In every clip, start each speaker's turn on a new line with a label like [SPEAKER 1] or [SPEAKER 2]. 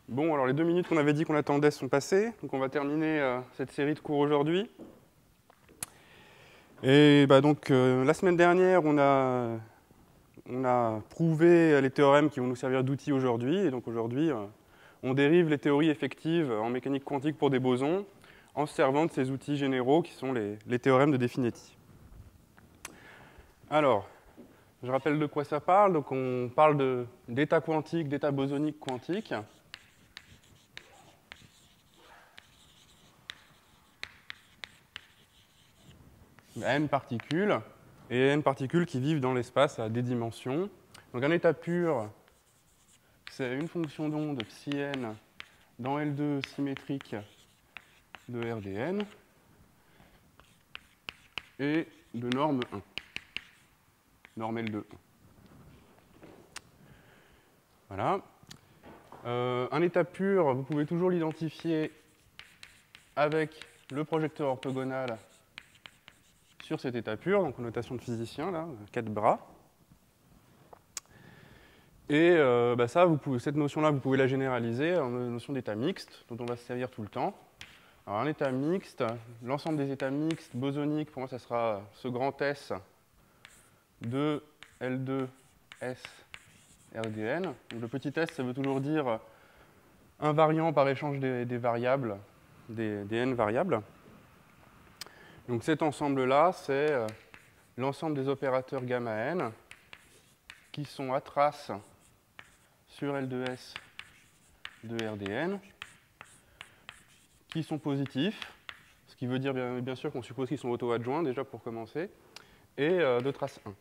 [SPEAKER 1] Bon, alors les 2 minutes qu'on avait dit qu'on attendait sont passées, donc on va terminer cette série de cours aujourd'hui. Et donc la semaine dernière, on a prouvé les théorèmes qui vont nous servir d'outils aujourd'hui, et donc aujourd'hui, on dérive les théories effectives en mécanique quantique pour des bosons en se servant de ces outils généraux qui sont les théorèmes de Definetti. Alors, je rappelle de quoi ça parle. Donc on parle d'état quantique, d'état bosonique quantique. N particules, et N particules qui vivent dans l'espace à des dimensions. Donc un état pur, c'est une fonction d'onde psi n dans L2 symétrique de RdN et de norme 1, norme L2. Voilà. Un état pur, vous pouvez toujours l'identifier avec le projecteur orthogonal sur cet état pur, donc en notation de physicien, là, 4 bras. Et cette notion-là, vous pouvez la généraliser en notion d'état mixte, dont on va se servir tout le temps. Alors un état mixte, l'ensemble des états mixtes bosoniques, pour moi, ça sera ce grand S de L2S RdN. Donc, le petit s, ça veut toujours dire invariant par échange des variables, des n variables. Donc cet ensemble-là, c'est l'ensemble des opérateurs gamma n qui sont à trace sur L2S de RdN, qui sont positifs, ce qui veut dire bien sûr qu'on suppose qu'ils sont auto-adjoints déjà pour commencer, et de trace 1.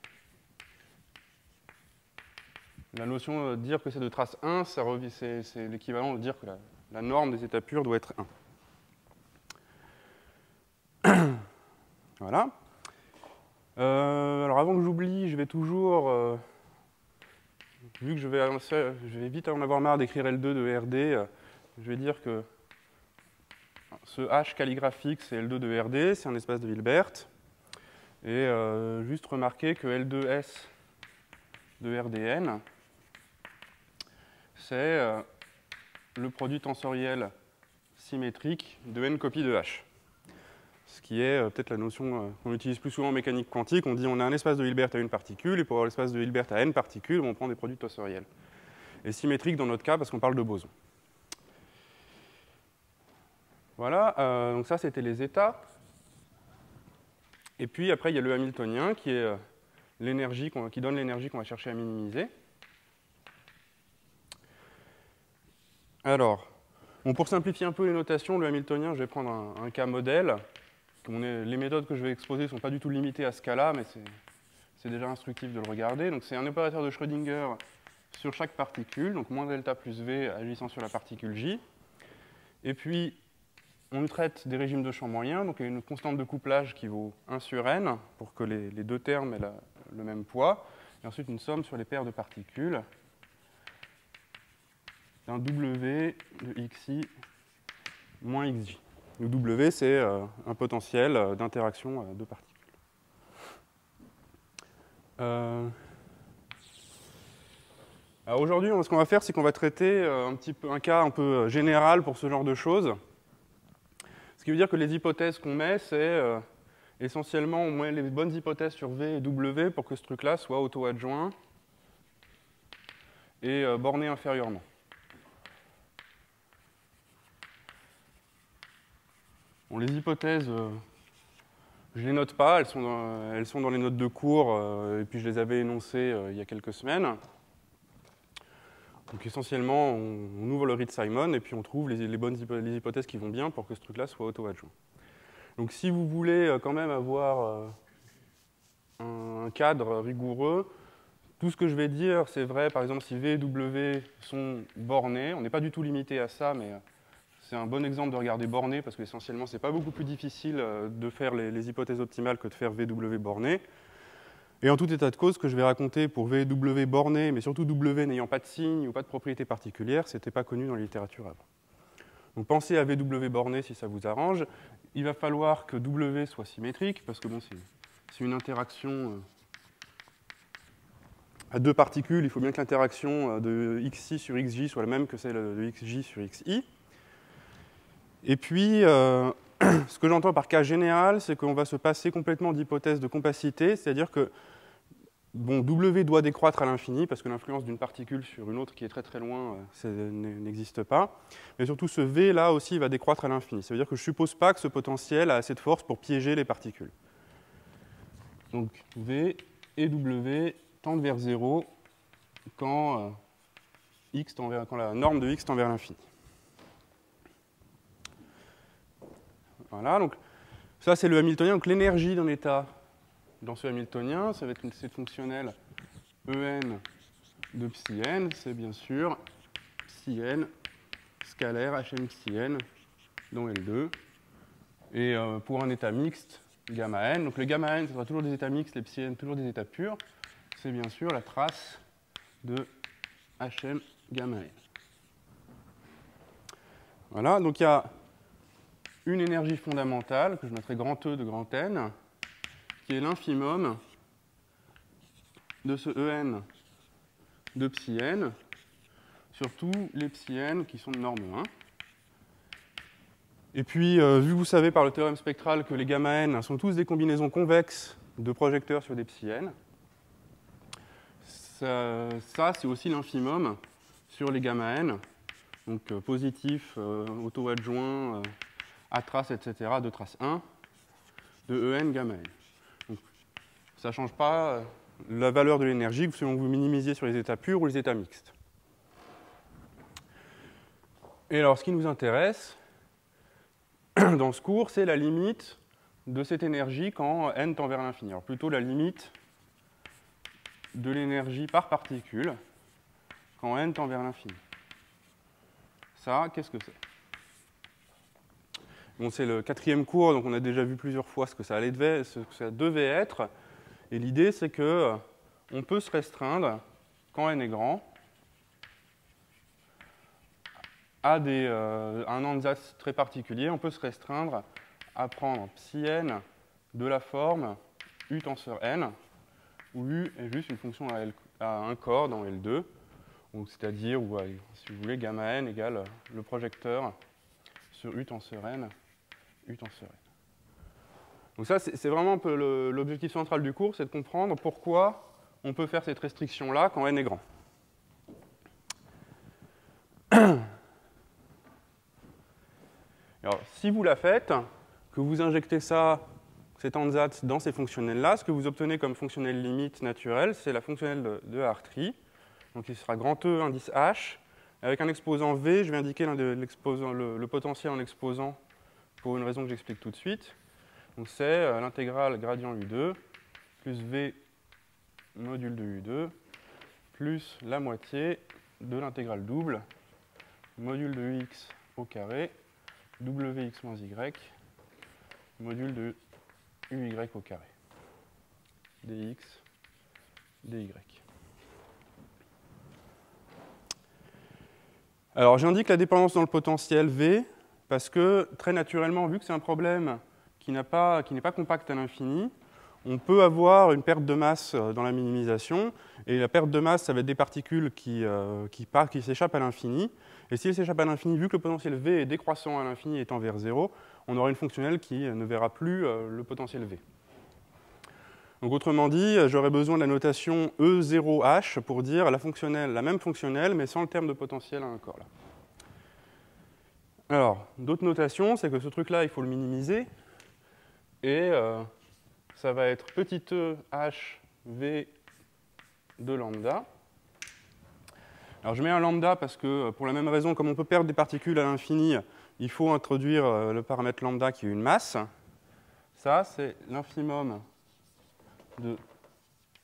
[SPEAKER 1] La notion de dire que c'est de trace 1, c'est l'équivalent de dire que la norme des états purs doit être 1. Voilà. Alors avant que j'oublie, je vais toujours, vu que je vais vite en avoir marre d'écrire L2 de RD, je vais dire que ce H calligraphique, c'est L2 de RD, c'est un espace de Hilbert. Et juste remarquer que L2S de RdN, c'est le produit tensoriel symétrique de n copies de H. Ce qui est peut-être la notion qu'on utilise plus souvent en mécanique quantique. On dit on a un espace de Hilbert à une particule, et pour avoir l'espace de Hilbert à n particules, on prend des produits tensoriels. Et symétrique dans notre cas, parce qu'on parle de boson. Voilà, donc ça c'était les états. Et puis après, il y a le hamiltonien, qui est l'énergie qui donne l'énergie qu'on va chercher à minimiser. Alors, bon, pour simplifier un peu les notations, le hamiltonien, je vais prendre un cas modèle. Les méthodes que je vais exposer ne sont pas du tout limitées à ce cas-là, mais c'est déjà instructif de le regarder. Donc c'est un opérateur de Schrödinger sur chaque particule, donc moins delta plus V agissant sur la particule J. Et puis, on traite des régimes de champ moyen, donc il y a une constante de couplage qui vaut 1 sur n, pour que les deux termes aient le même poids. Et ensuite, une somme sur les paires de particules d'un W de xi moins xj. Le W, c'est un potentiel d'interaction de particules. Alors aujourd'hui, ce qu'on va faire, c'est qu'on va traiter un cas un peu général pour ce genre de choses. Ce qui veut dire que les hypothèses qu'on met, c'est essentiellement on met les bonnes hypothèses sur V et W pour que ce truc-là soit auto-adjoint et borné inférieurement. Bon, les hypothèses, je ne les note pas, elles sont dans les notes de cours, et puis je les avais énoncées il y a quelques semaines. Donc essentiellement, on ouvre le Reed-Simon et puis on trouve les hypothèses qui vont bien pour que ce truc-là soit auto-adjoint. Donc si vous voulez quand même avoir un cadre rigoureux, tout ce que je vais dire, c'est vrai, par exemple, si V et W sont bornés, on n'est pas du tout limité à ça, mais c'est un bon exemple de regarder borné, parce qu'essentiellement, ce n'est pas beaucoup plus difficile de faire les hypothèses optimales que de faire VW borné. Et en tout état de cause, ce que je vais raconter pour VW borné, mais surtout W n'ayant pas de signe ou pas de propriété particulière, ce n'était pas connu dans la littérature avant. Donc pensez à VW borné si ça vous arrange. Il va falloir que W soit symétrique, parce que bon, c'est une interaction à deux particules, il faut bien que l'interaction de xi sur xj soit la même que celle de xj sur xi. Et puis, ce que j'entends par cas général, c'est qu'on va se passer complètement d'hypothèse de compacité, c'est-à-dire que bon, W doit décroître à l'infini, parce que l'influence d'une particule sur une autre qui est très très loin n'existe pas. Mais surtout, ce V là aussi va décroître à l'infini. Ça veut dire que je ne suppose pas que ce potentiel a assez de force pour piéger les particules. Donc V et W tendent vers 0 quand la norme de x tend vers l'infini. Voilà, donc ça c'est le Hamiltonien. Donc l'énergie d'un état dans ce Hamiltonien, ça va être cette fonctionnelle En de psi n, c'est bien sûr psi n scalaire Hm psi n dans L2. Et pour un état mixte, gamma n, donc le gamma n, ce sera toujours des états mixtes, les psi n, toujours des états purs, c'est bien sûr la trace de Hm gamma n. Voilà, donc il y a une énergie fondamentale, que je mettrai grand E de grand N, qui est l'infimum de ce En de psi n sur tous les psi n qui sont de norme 1. Et puis, vu que vous savez par le théorème spectral que les gamma n sont tous des combinaisons convexes de projecteurs sur des psi n, ça c'est aussi l'infimum sur les gamma n, donc positif, auto-adjoint, A trace, etc., de trace 1, de En gamma n. Donc, ça ne change pas la valeur de l'énergie selon que vous minimisiez sur les états purs ou les états mixtes. Et alors, ce qui nous intéresse dans ce cours, c'est la limite de cette énergie quand n tend vers l'infini. Alors, plutôt la limite de l'énergie par particule quand n tend vers l'infini. Ça, qu'est-ce que c'est? Bon, c'est le 4e cours, donc on a déjà vu plusieurs fois ce que ça devait être. Et l'idée, c'est qu'on peut se restreindre, quand n est grand, à un ansatz très particulier. On peut se restreindre à prendre psi n de la forme u tenseur n, où u est juste une fonction à un corps dans L2, c'est-à-dire, si vous voulez, gamma n égale le projecteur sur u tenseur n, u tenseur n. Donc ça, c'est vraiment un peu l'objectif central du cours, c'est de comprendre pourquoi on peut faire cette restriction-là quand n est grand. Alors, si vous la faites, que vous injectez cet ansatz dans ces fonctionnels-là, ce que vous obtenez comme fonctionnelle limite naturelle, c'est la fonctionnelle de Hartree. Donc il sera grand E indice H. Avec un exposant V, je vais indiquer le potentiel en exposant pour une raison que j'explique tout de suite. Donc c'est l'intégrale gradient U2 plus V module de U2 plus la moitié de l'intégrale double module de Ux au carré Wx moins Y module de Uy au carré dx dy. Alors j'indique la dépendance dans le potentiel V parce que très naturellement, vu que c'est un problème qui n'est pas compact à l'infini, on peut avoir une perte de masse dans la minimisation, et la perte de masse, ça va être des particules qui s'échappent à l'infini, et si elles s'échappent à l'infini, vu que le potentiel V est décroissant à l'infini et tend vers 0, on aura une fonctionnelle qui ne verra plus le potentiel V. Donc autrement dit, j'aurais besoin de la notation E0H pour dire la même fonctionnelle, mais sans le terme de potentiel à un corps. Là. Alors, d'autres notations, c'est que ce truc-là, il faut le minimiser, et ça va être petit e h v de lambda. Alors je mets un lambda parce que, pour la même raison, comme on peut perdre des particules à l'infini, il faut introduire le paramètre lambda qui est une masse. Ça, c'est l'infimum de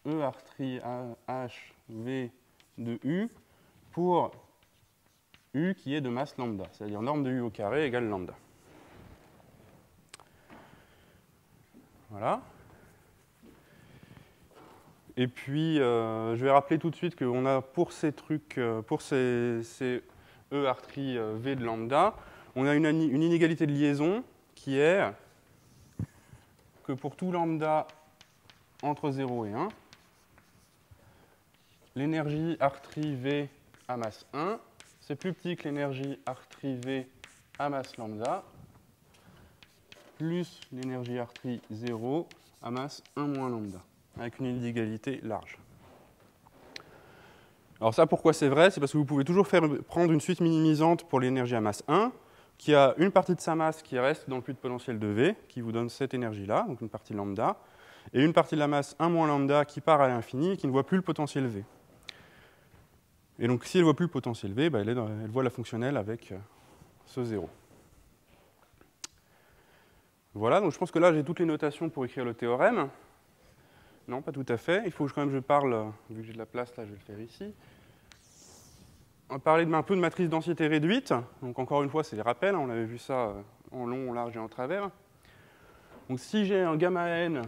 [SPEAKER 1] E Hartree H V de U pour U qui est de masse lambda, c'est-à-dire norme de U au carré égale lambda. Voilà. Et puis, je vais rappeler tout de suite qu'on a pour ces trucs, pour ces E Hartree V de lambda, on a une inégalité de liaison qui est que pour tout lambda entre 0 et 1, l'énergie R' V à masse 1, c'est plus petit que l'énergie R' V à masse lambda, plus l'énergie R' 0 à masse 1 moins lambda, avec une inégalité large. Alors ça, pourquoi c'est vrai? C'est parce que vous pouvez toujours prendre une suite minimisante pour l'énergie à masse 1, qui a une partie de sa masse qui reste dans le puits de potentiel de V, qui vous donne cette énergie-là, donc une partie lambda, et une partie de la masse 1 moins lambda qui part à l'infini et qui ne voit plus le potentiel V. Et donc si elle ne voit plus le potentiel V, bah, elle voit la fonctionnelle avec ce 0. Voilà, donc je pense que là j'ai toutes les notations pour écrire le théorème. Non, pas tout à fait. Il faut quand même que je parle, vu que j'ai de la place là, je vais le faire ici. On va parler un peu de matrice densité réduite. Donc encore une fois, c'est les rappels, hein, on avait vu ça en long, en large et en travers. Donc si j'ai un gamma n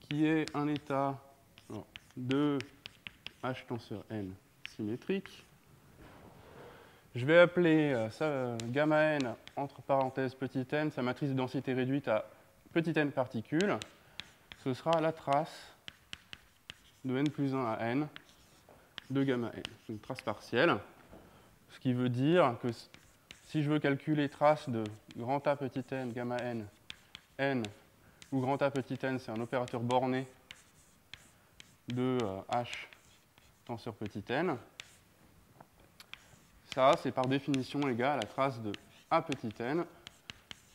[SPEAKER 1] qui est un état de H tenseur n symétrique, je vais appeler ça gamma n entre parenthèses petit n, sa matrice de densité réduite à petit n particules. Ce sera la trace de n plus 1 à n de gamma n, une trace partielle. Ce qui veut dire que si je veux calculer trace de grand A petit n, gamma n, n, où grand A petit n c'est un opérateur borné de h tenseur petit n, ça c'est par définition égal à la trace de A petit n,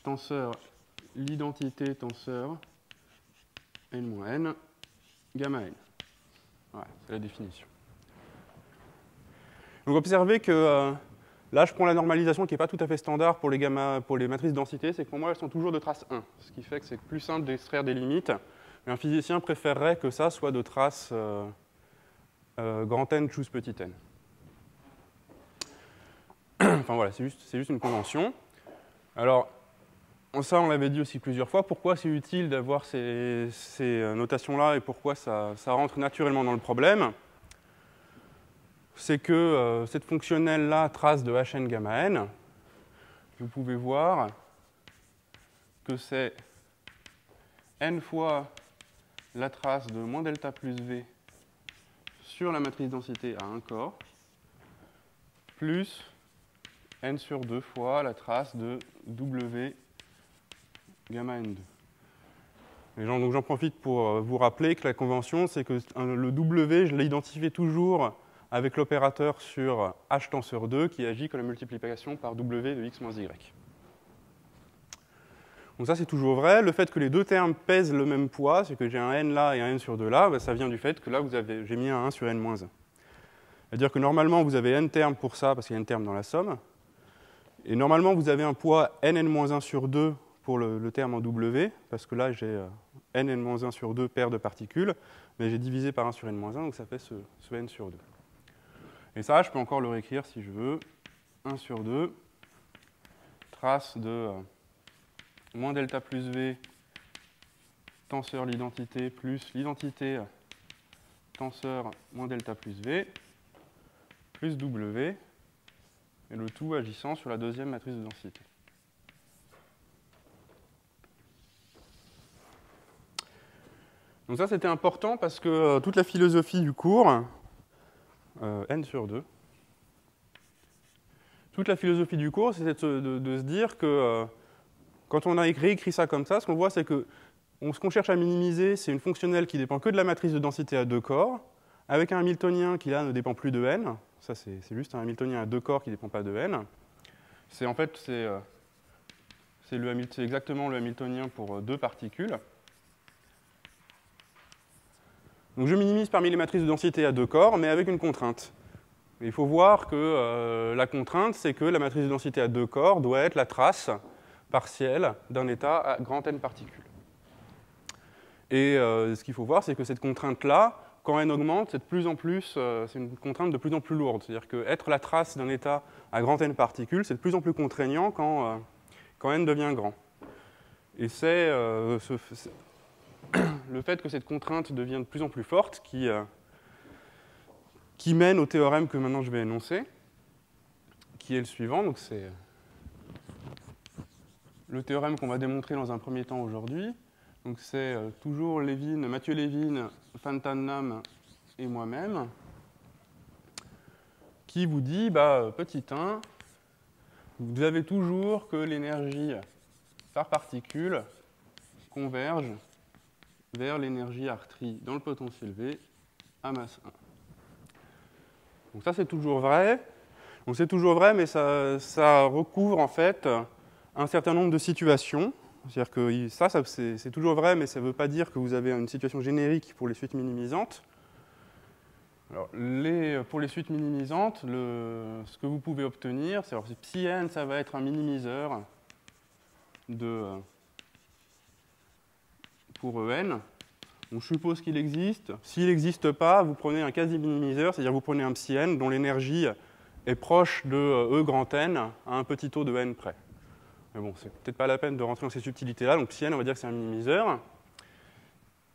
[SPEAKER 1] tenseur l'identité tenseur n-n, gamma n. Voilà, c'est la définition. Donc observez que là, je prends la normalisation qui n'est pas tout à fait standard pour les matrices densité, c'est que pour moi, elles sont toujours de trace 1, ce qui fait que c'est plus simple d'extraire des limites. Mais un physicien préférerait que ça soit de trace grand N choose petit n. Enfin voilà, c'est juste une convention. Alors, ça, on l'avait dit aussi plusieurs fois. Pourquoi c'est utile d'avoir ces notations-là et pourquoi ça rentre naturellement dans le problème? C'est que cette fonctionnelle-là trace de Hn gamma n. Vous pouvez voir que c'est n fois la trace de moins delta plus V sur la matrice densité à un corps, plus n sur 2 fois la trace de W gamma n2. Donc j'en profite pour vous rappeler que la convention, c'est que le W, je l'ai identifié toujours avec l'opérateur sur H tenseur 2 qui agit comme la multiplication par W de x moins y. Donc ça, c'est toujours vrai. Le fait que les deux termes pèsent le même poids, c'est que j'ai un n là et un n sur 2 là, bah, ça vient du fait que là, j'ai mis un 1 sur n moins 1. C'est-à-dire que normalement, vous avez n termes pour ça, parce qu'il y a n termes dans la somme. Et normalement, vous avez un poids nn-1 sur 2 pour le terme en W, parce que là, j'ai nn-1 sur 2 paires de particules, mais j'ai divisé par 1 sur n-1, donc ça fait ce n sur 2. Et ça, je peux encore le réécrire si je veux. 1 sur 2, trace de moins delta plus V, tenseur l'identité, plus l'identité tenseur moins delta plus V, plus W, et le tout agissant sur la deuxième matrice de densité. Donc ça, c'était important parce que toute la philosophie du cours, n sur 2, toute la philosophie du cours, c'était de se dire que quand on a réécrit ça comme ça, ce qu'on voit, c'est que ce qu'on cherche à minimiser, c'est une fonctionnelle qui dépend que de la matrice de densité à deux corps, avec un Hamiltonien qui, là, ne dépend plus de n. Ça, c'est juste un Hamiltonien à deux corps qui ne dépend pas de n. C'est exactement le Hamiltonien pour deux particules. Donc je minimise parmi les matrices de densité à deux corps, mais avec une contrainte. Il faut voir que la contrainte, c'est que la matrice de densité à deux corps doit être la trace partielle d'un état à grand n particules. Et ce qu'il faut voir, c'est que cette contrainte-là, quand n augmente, c'est une contrainte de plus en plus lourde. C'est-à-dire qu'être la trace d'un état à grand n particules, c'est de plus en plus contraignant quand n devient grand. Et c'est le fait que cette contrainte devient de plus en plus forte qui mène au théorème que maintenant je vais énoncer, qui est le suivant. Donc c'est le théorème qu'on va démontrer dans un premier temps aujourd'hui. Donc c'est toujours Mathieu Lévin, Fan Tan Nam et moi-même. qui vous dit, petit 1, vous avez toujours que l'énergie par particule converge vers l'énergie R3 dans le potentiel V à masse 1. Donc ça, c'est toujours vrai. Donc c'est toujours vrai, mais ça recouvre en fait un certain nombre de situations. C'est-à-dire que ça c'est toujours vrai, mais ça ne veut pas dire que vous avez une situation générique pour les suites minimisantes. Alors, pour les suites minimisantes, ce que vous pouvez obtenir, c'est psi n, ça va être un minimiseur pour En. On suppose qu'il existe. S'il n'existe pas, vous prenez un quasi-minimiseur, c'est-à-dire vous prenez un psi n dont l'énergie est proche de E grand N à un petit taux de n près. Mais bon, c'est peut-être pas la peine de rentrer dans ces subtilités-là. Donc psi n, on va dire que c'est un minimiseur.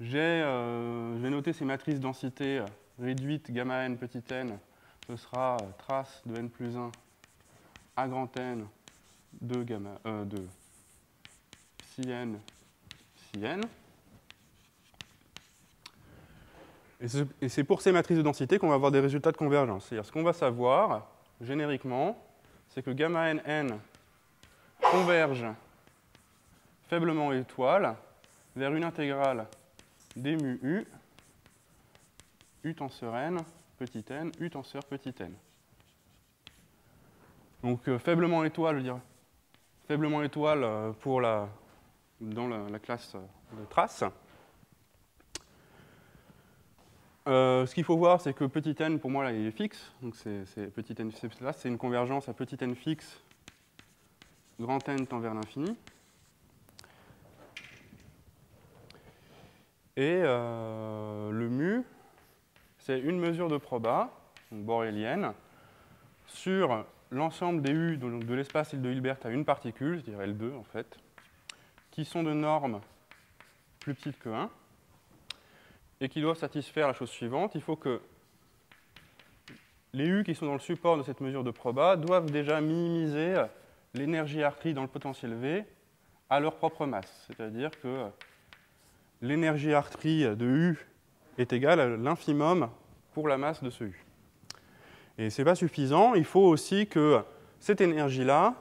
[SPEAKER 1] Je vais noter ces matrices densité réduite gamma n petit n. Ce sera trace de n plus 1 à grand N de psi n, psi n. Et c'est pour ces matrices de densité qu'on va avoir des résultats de convergence. C'est-à-dire ce qu'on va savoir, génériquement, c'est que gamma n converge faiblement étoile vers une intégrale d mu u tenseur n, petit n, u tenseur petit n. Donc faiblement étoile, je veux dire, faiblement étoile dans la classe de trace. Ce qu'il faut voir, c'est que petit n, pour moi, là, il est fixe. Donc petit n, là, c'est une convergence à petit n fixe, grand n tend vers l'infini. Et le mu, c'est une mesure de proba, donc borélienne, sur l'ensemble des U de l'espace de Hilbert à une particule, je dirais L2 en fait, qui sont de normes plus petites que 1, et qui doivent satisfaire la chose suivante. Il faut que les U qui sont dans le support de cette mesure de proba doivent déjà minimiser l'énergie R3 dans le potentiel V à leur propre masse. C'est-à-dire que l'énergie R3 de U est égale à l'infimum pour la masse de ce U. Et ce n'est pas suffisant, il faut aussi que cette énergie-là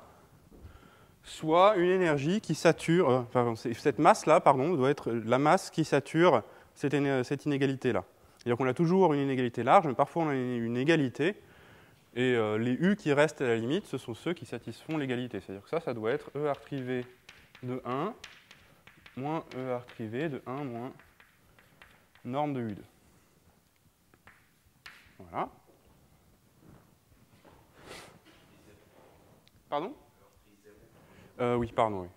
[SPEAKER 1] soit une énergie qui sature, cette masse-là, pardon, doit être la masse qui sature cette inégalité-là. C'est-à-dire qu'on a toujours une inégalité large, mais parfois on a une égalité, et les U qui restent à la limite, ce sont ceux qui satisfont l'égalité. C'est-à-dire que ça doit être ER' de 1 moins ER' de 1 moins norme de U2. Voilà. Pardon ? Oui, pardon, oui.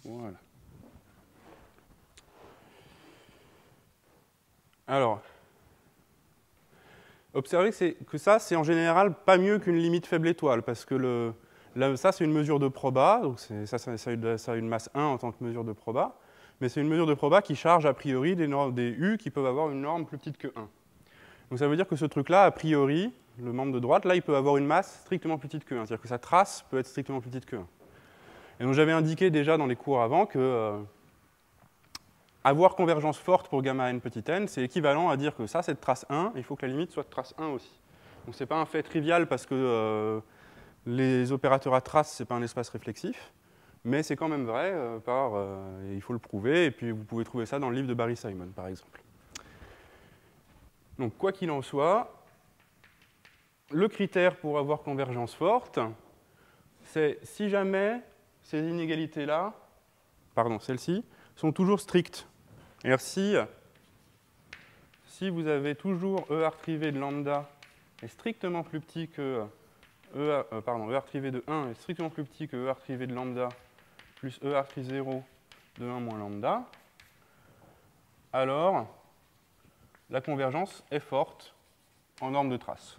[SPEAKER 1] Voilà. Alors, observez que ça, c'est en général pas mieux qu'une limite faible étoile, parce que ça, c'est une mesure de proba, donc ça a une masse 1 en tant que mesure de proba, mais c'est une mesure de proba qui charge a priori des U qui peuvent avoir une norme plus petite que 1. Donc ça veut dire que ce truc-là, a priori, le membre de droite, là, il peut avoir une masse strictement plus petite que 1, c'est-à-dire que sa trace peut être strictement plus petite que 1. Et donc j'avais indiqué déjà dans les cours avant que avoir convergence forte pour gamma n petit n, c'est équivalent à dire que ça, c'est de trace 1, il faut que la limite soit de trace 1 aussi. Donc ce n'est pas un fait trivial parce que les opérateurs à trace, ce n'est pas un espace réflexif, mais c'est quand même vrai, il faut le prouver, et puis vous pouvez trouver ça dans le livre de Barry Simon, par exemple. Donc quoi qu'il en soit, le critère pour avoir convergence forte, c'est si jamais ces inégalités-là, pardon, celles-ci, sont toujours strictes. C'est-à-dire si vous avez toujours ER' de lambda est strictement plus petit que ER' de 1 est strictement plus petit que ER' de lambda plus ER'0 de 1 moins lambda, alors la convergence est forte en norme de trace.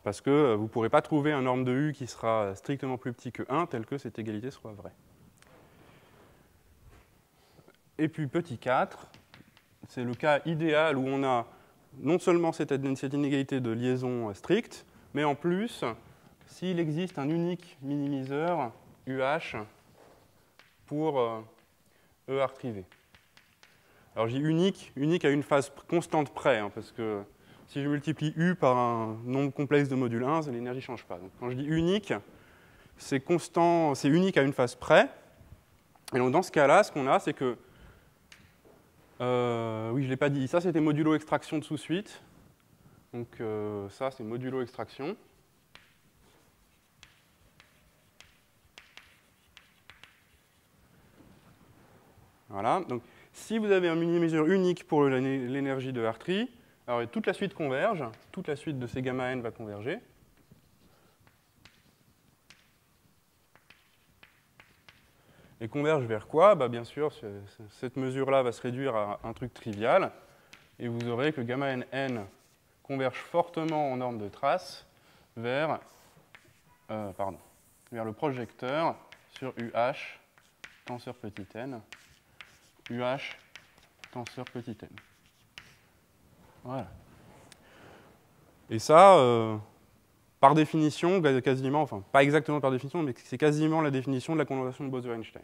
[SPEAKER 1] Parce que vous ne pourrez pas trouver un norme de U qui sera strictement plus petit que 1 tel que cette égalité soit vraie. Et puis petit 4, c'est le cas idéal où on a non seulement cette inégalité de liaison stricte, mais en plus, s'il existe un unique minimiseur UH pour ER'. Alors je dis unique, unique à une phase constante près, hein, parce que si je multiplie U par un nombre complexe de module 1, l'énergie ne change pas. Donc quand je dis unique, c'est constant, c'est unique à une phase près. Et donc dans ce cas-là, ce qu'on a, c'est que, oui, je ne l'ai pas dit, ça c'était modulo extraction de sous-suite. Donc ça c'est modulo extraction. Voilà, donc si vous avez un mini-mesure unique pour l'énergie de Hartree, alors toute la suite converge, toute la suite de ces gamma n va converger. Et converge vers quoi? Bah, bien sûr, cette mesure-là va se réduire à un truc trivial, et vous aurez que gamma n converge fortement en norme de trace vers, vers le projecteur sur UH tenseur petit n, UH tenseur petit n. Voilà. Et ça, par définition, quasiment, enfin pas exactement par définition, mais c'est quasiment la définition de la condensation de Bose-Einstein.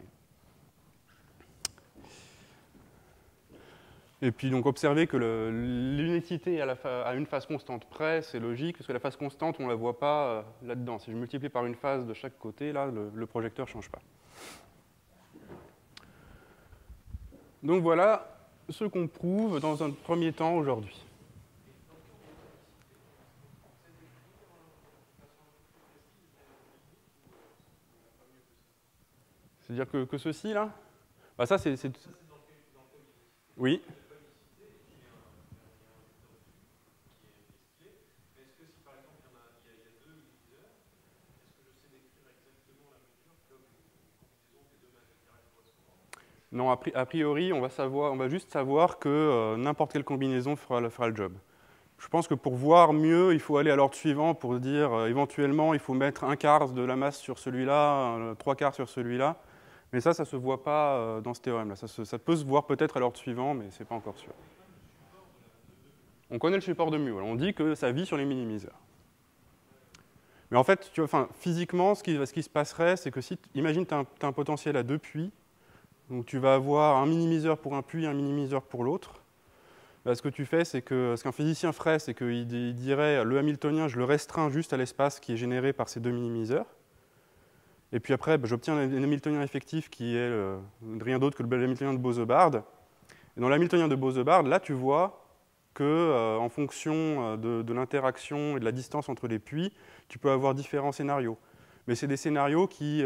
[SPEAKER 1] Et puis donc observez que l'unicité à une phase constante près, c'est logique, parce que la phase constante, on ne la voit pas là-dedans. Si je multiplie par une phase de chaque côté, là, le projecteur ne change pas. Donc voilà ce qu'on prouve dans un premier temps aujourd'hui. C'est-à-dire que ceci, là, bah ça c'est... Oui. Non, a priori, on va juste savoir que n'importe quelle combinaison fera le job. Je pense que pour voir mieux, il faut aller à l'ordre suivant pour dire éventuellement il faut mettre un quart de la masse sur celui-là, trois quarts sur celui-là. Mais ça ne se voit pas dans ce théorème-là. Ça peut se voir peut-être à l'ordre suivant, mais ce n'est pas encore sûr. On connaît le support de mu. On dit que ça vit sur les minimiseurs. Mais en fait, physiquement, ce qui se passerait, c'est que si, imagine tu as un potentiel à deux puits, donc tu vas avoir un minimiseur pour un puits et un minimiseur pour l'autre. Bah, ce que tu fais, c'est que ce qu'un physicien ferait, c'est qu'il dirait le Hamiltonien, je le restreins juste à l'espace qui est généré par ces deux minimiseurs. Et puis après, bah, j'obtiens un Hamiltonien effectif qui est rien d'autre que le Hamiltonien de Bose-Bard. Et dans l'Hamiltonien de Bose-Bard, là, tu vois que, en fonction de l'interaction et de la distance entre les puits, tu peux avoir différents scénarios. Mais c'est des scénarios qui,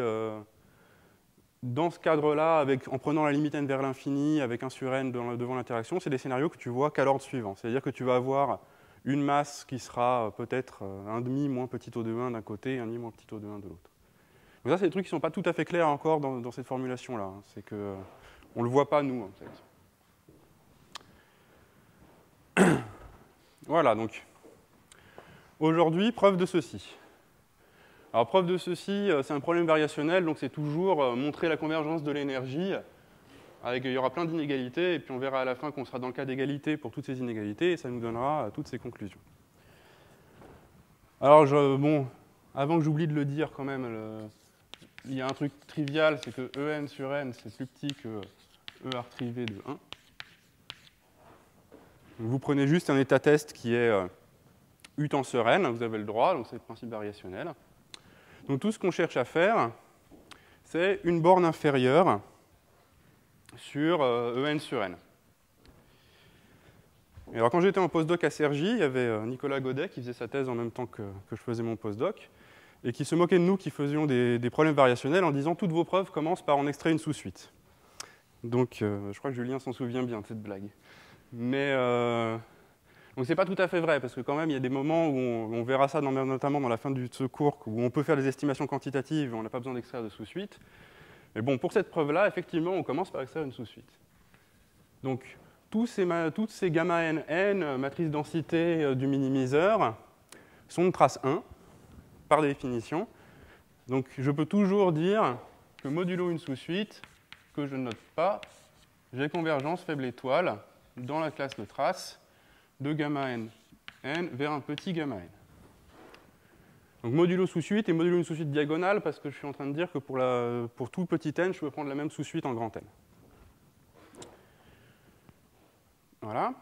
[SPEAKER 1] dans ce cadre-là, en prenant la limite n vers l'infini, avec 1 sur n devant l'interaction, c'est des scénarios que tu vois qu'à l'ordre suivant. C'est-à-dire que tu vas avoir une masse qui sera peut-être 1,5 moins petit O de 1 d'un côté et 1,5 moins petit O de 1 de l'autre. Donc ça, c'est des trucs qui ne sont pas tout à fait clairs encore dans cette formulation-là. C'est qu'on ne le voit pas, nous, en fait. Voilà, donc, aujourd'hui, preuve de ceci. Alors, preuve de ceci, c'est un problème variationnel, donc c'est toujours montrer la convergence de l'énergie. Il y aura plein d'inégalités, et puis on verra à la fin qu'on sera dans le cas d'égalité pour toutes ces inégalités, et ça nous donnera toutes ces conclusions. Alors, bon, avant que j'oublie de le dire quand même, il y a un truc trivial, c'est que En sur N, c'est plus petit que E Hartree V de 1. Donc, vous prenez juste un état test qui est U tenseur N, vous avez le droit, donc c'est le principe variationnel. Donc tout ce qu'on cherche à faire, c'est une borne inférieure sur En sur N. Et alors quand j'étais en postdoc à Cergy, il y avait Nicolas Godet qui faisait sa thèse en même temps que je faisais mon postdoc, et qui se moquait de nous qui faisions des problèmes variationnels en disant « toutes vos preuves commencent par en extraire une sous-suite ». Donc je crois que Julien s'en souvient bien de cette blague. Mais donc c'est pas tout à fait vrai, parce que quand même, il y a des moments où on verra ça, notamment dans la fin de ce cours, où on peut faire des estimations quantitatives et on n'a pas besoin d'extraire de sous-suite. Mais bon, pour cette preuve-là, effectivement, on commence par extraire une sous-suite. Donc, toutes ces gamma n, matrices densité du minimiseur, sont de trace 1, par définition. Donc, je peux toujours dire que modulo une sous-suite, que je ne note pas, j'ai convergence faible étoile dans la classe de trace de gamma n vers un petit gamma n. Donc modulo sous-suite et modulo une sous-suite diagonale, parce que je suis en train de dire que pour tout petit n, je peux prendre la même sous-suite en grand n. Voilà.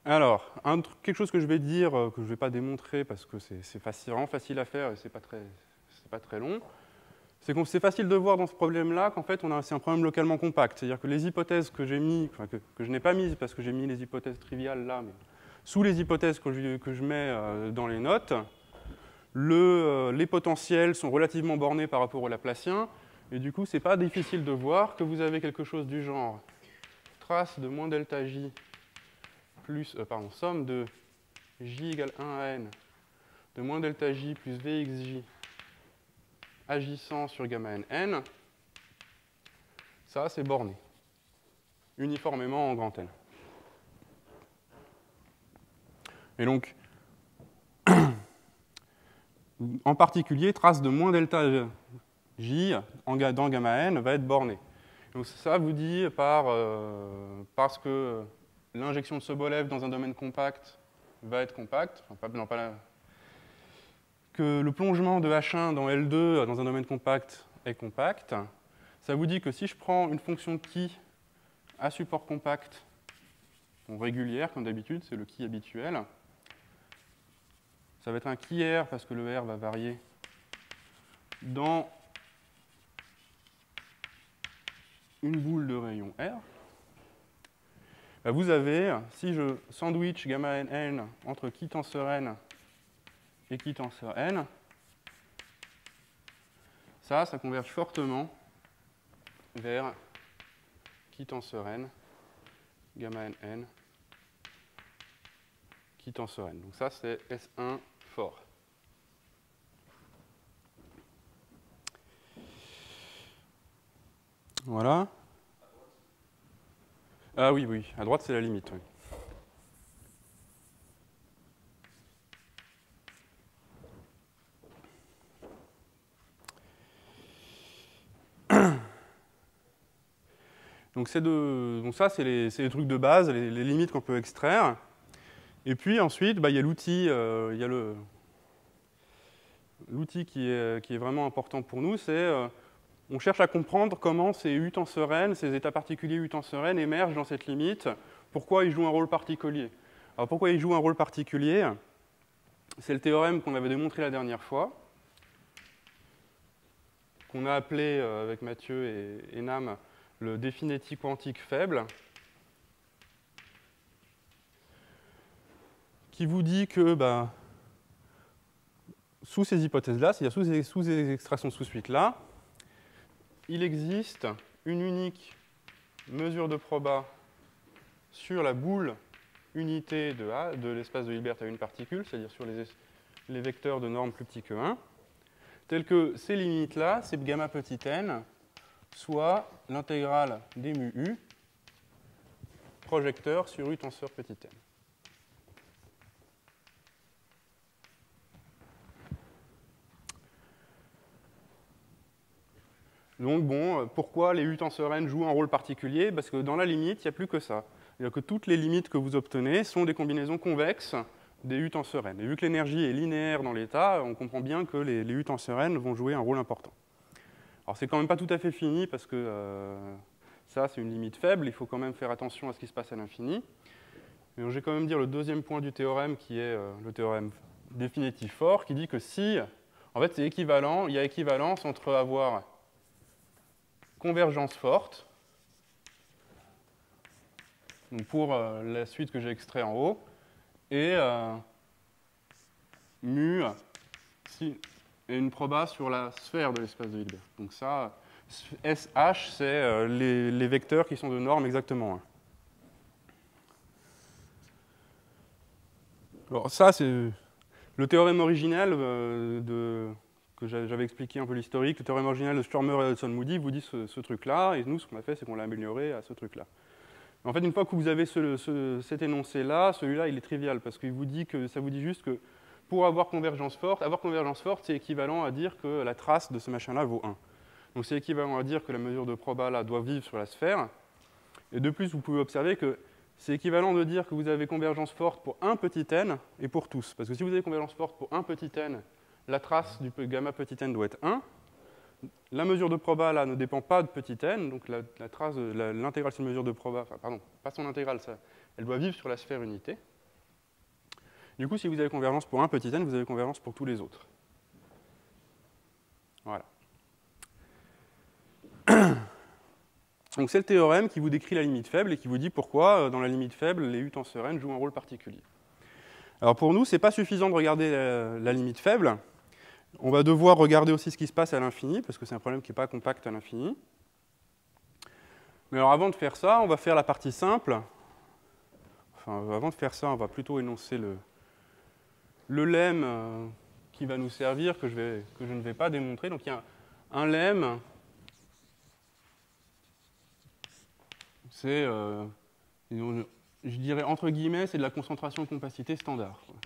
[SPEAKER 1] Alors, quelque chose que je vais dire, que je ne vais pas démontrer parce que c'est vraiment facile à faire et c'est pas très long, c'est que c'est facile de voir dans ce problème-là qu'en fait, c'est un problème localement compact. C'est-à-dire que les hypothèses que j'ai mis, enfin, que je n'ai pas mises parce que j'ai mis les hypothèses triviales là, mais sous les hypothèses que je mets dans les notes, les potentiels sont relativement bornés par rapport au Laplacien, et du coup, c'est pas difficile de voir que vous avez quelque chose du genre trace de moins delta j plus, somme de j égale 1 à n de moins delta j plus vxj agissant sur gamma n, ça c'est borné, uniformément en grand N. Et donc, en particulier, trace de moins delta j dans gamma n va être bornée. Donc ça vous dit parce que l'injection de Sobolev dans un domaine compact va être compacte, que le plongement de H1 dans L2 dans un domaine compact est compact. Ça vous dit que si je prends une fonction de qui à support compact, régulière comme d'habitude, c'est le qui habituel, ça va être un qui R parce que le R va varier dans une boule de rayon R. Vous avez, si je sandwich gamma n entre qui tenseur n et qui tenseur n, ça converge fortement vers qui tenseur n, gamma n, qui tenseur n. Donc ça, c'est S1 fort. Voilà. Ah oui, oui, à droite, c'est la limite. Oui. Donc ça, c'est les trucs de base, les limites qu'on peut extraire. Et puis ensuite, il y a l'outil l'outil qui est vraiment important pour nous, c'est on cherche à comprendre comment ces U tenseur n, ces états particuliers U tenseur n émergent dans cette limite, pourquoi ils jouent un rôle particulier. Alors pourquoi ils jouent un rôle particulier? C'est le théorème qu'on avait démontré la dernière fois, qu'on a appelé avec Mathieu et Nam le définitif quantique faible, qui vous dit que sous ces hypothèses-là, c'est-à-dire sous ces extractions sous-suite-là, il existe une unique mesure de proba sur la boule unité de l'espace de Hilbert à une particule, c'est-à-dire sur les vecteurs de norme plus petits que 1, tels que ces limites-là, c'est gamma petit n, soit l'intégrale des mu u, projecteur sur U tenseur petit n. Donc bon, pourquoi les U tenseur n jouent un rôle particulier? Parce que dans la limite, il n'y a plus que ça. C'est-à-dire que toutes les limites que vous obtenez sont des combinaisons convexes des U tenseur n. Et vu que l'énergie est linéaire dans l'état, on comprend bien que les U tenseur n vont jouer un rôle important. Alors c'est quand même pas tout à fait fini parce que ça c'est une limite faible, il faut quand même faire attention à ce qui se passe à l'infini. Et je vais quand même dire le deuxième point du théorème qui est le théorème définitif fort, qui dit que si, en fait c'est équivalent, il y a équivalence entre avoir convergence forte, donc pour la suite que j'ai extrait en haut, et mu et une proba sur la sphère de l'espace de Hilbert. Donc ça, SH, c'est les vecteurs qui sont de norme exactement 1. Alors ça, c'est le théorème original que j'avais expliqué un peu l'historique. Le théorème original de Sturmer et Hudson-Moody vous dit ce truc-là, et nous, ce qu'on a fait, c'est qu'on l'a amélioré à ce truc-là. En fait, une fois que vous avez cet énoncé-là, celui-là, il est trivial, parce qu'il vous dit que ça vous dit juste que pour avoir convergence forte, c'est équivalent à dire que la trace de ce machin-là vaut 1. Donc c'est équivalent à dire que la mesure de proba là doit vivre sur la sphère. Et de plus, vous pouvez observer que c'est équivalent de dire que vous avez convergence forte pour un petit n et pour tous. Parce que si vous avez convergence forte pour un petit n, la trace du gamma petit n doit être 1. la mesure de proba là ne dépend pas de petit n, donc la trace de l'intégrale sur mesure de proba, enfin pardon, pas son intégrale, ça, elle doit vivre sur la sphère unité. Du coup, si vous avez convergence pour un petit n, vous avez convergence pour tous les autres. Voilà. Donc c'est le théorème qui vous décrit la limite faible et qui vous dit pourquoi, dans la limite faible, les U tenseur n jouent un rôle particulier. Alors pour nous, ce n'est pas suffisant de regarder la limite faible. On va devoir regarder aussi ce qui se passe à l'infini, parce que c'est un problème qui n'est pas compact à l'infini. Mais alors avant de faire ça, on va faire la partie simple. Enfin, avant de faire ça, on va plutôt énoncer le lemme qui va nous servir, que je ne vais pas démontrer. Donc il y a un lemme, c'est, je dirais entre guillemets, c'est de la concentration de compacité standard, quoi.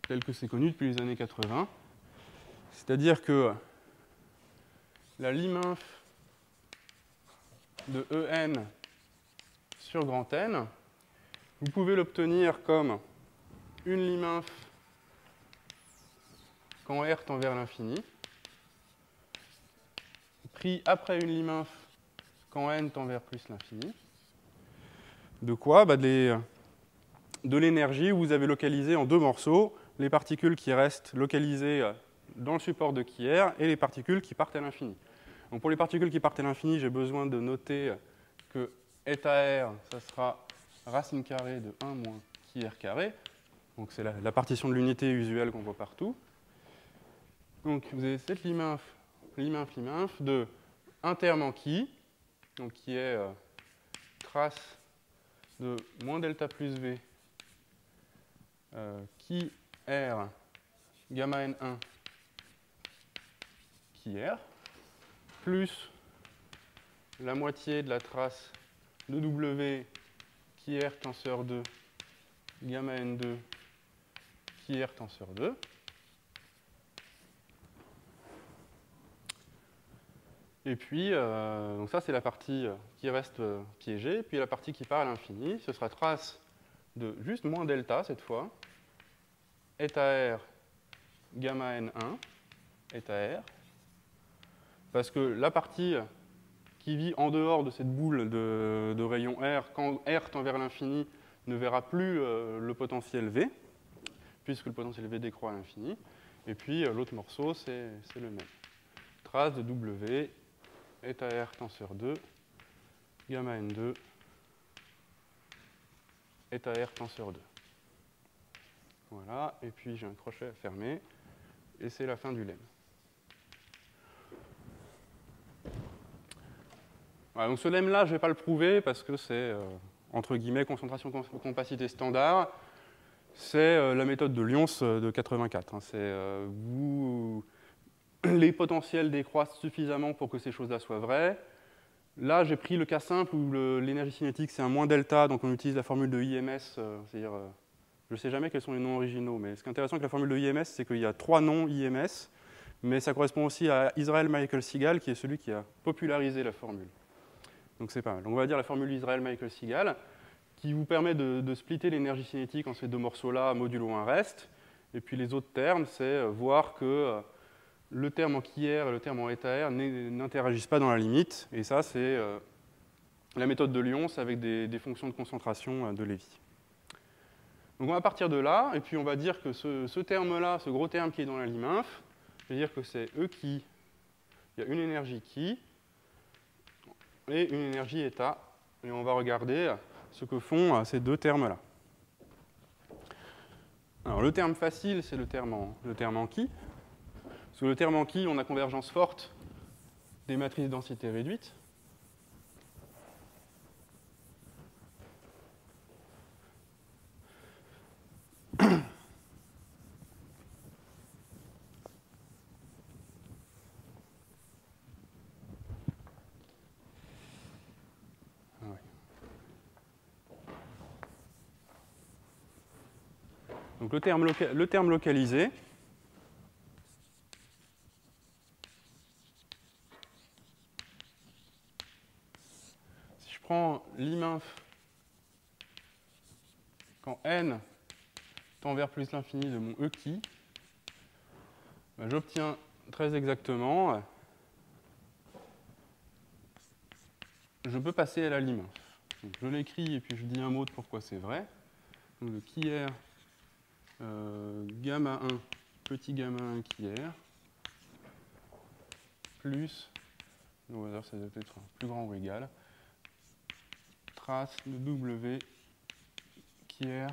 [SPEAKER 1] Tel que c'est connu depuis les années 80. C'est-à-dire que la liminf de En sur grand N, vous pouvez l'obtenir comme une liminf quand R tend vers l'infini, pris après une liminf quand N tend vers plus l'infini. De quoi? De l'énergie, vous avez localisé en deux morceaux les particules qui restent localisées dans le support de Kier et les particules qui partent à l'infini. Donc pour les particules qui partent à l'infini, j'ai besoin de noter que eta R, ça sera racine carrée de 1 moins Kier carré. Donc c'est la partition de l'unité usuelle qu'on voit partout. Donc vous avez cette liminf de un terme en qui, donc qui est trace de moins delta plus V qui R gamma N1 qui R, plus la moitié de la trace de W qui R tenseur 2 gamma N2 qui R tenseur 2. Et puis, donc ça c'est la partie qui reste piégée, puis la partie qui part à l'infini, ce sera trace de juste moins delta cette fois, eta R gamma N1, eta R, parce que la partie qui vit en dehors de cette boule de rayon R, quand R tend vers l'infini, ne verra plus le potentiel V, puisque le potentiel V décroît à l'infini, et puis l'autre morceau c'est le même. Trace de W, eta R tenseur 2, gamma N2, eta R tenseur 2. Voilà, et puis j'ai un crochet à fermer, et c'est la fin du lemme. Voilà, donc ce lemme-là, je ne vais pas le prouver, parce que c'est, entre guillemets, concentration compacité standard. C'est la méthode de Lyons de 84. Hein. Les potentiels décroissent suffisamment pour que ces choses-là soient vraies. Là, j'ai pris le cas simple où l'énergie cinétique, c'est un moins delta, donc on utilise la formule de IMS, c'est-à-dire, je ne sais jamais quels sont les noms originaux, mais ce qui est intéressant avec la formule de IMS, c'est qu'il y a 3 noms IMS, mais ça correspond aussi à Israel Michael Segal, qui est celui qui a popularisé la formule. Donc c'est pas mal. Donc on va dire la formule Israel Michael Segal, qui vous permet de splitter l'énergie cinétique en ces deux morceaux-là, modulo un reste, et puis les autres termes, c'est voir que le terme en Kier et le terme en eta R n'interagissent pas dans la limite, et ça c'est la méthode de Lyons avec des fonctions de concentration de Lévy. Donc on va partir de là, et puis on va dire que ce terme-là, ce gros terme qui est dans la liminf, je vais dire que c'est E qui, il y a une énergie qui, et une énergie eta, et on va regarder ce que font ces deux termes-là. Alors le terme facile, c'est le terme en qui. Sous le terme en qui, on a convergence forte des matrices densité réduite. Donc le terme localisé, si je prends l'iminf quand n tend vers plus l'infini de mon E qui, ben, j'obtiens très exactement, je peux passer à la lim. Donc, je l'écris et puis je dis un mot de pourquoi c'est vrai. Donc, le qui r gamma 1, petit gamma 1 qui r, plus, au hasard ça doit être plus grand ou égal, trace de w qui r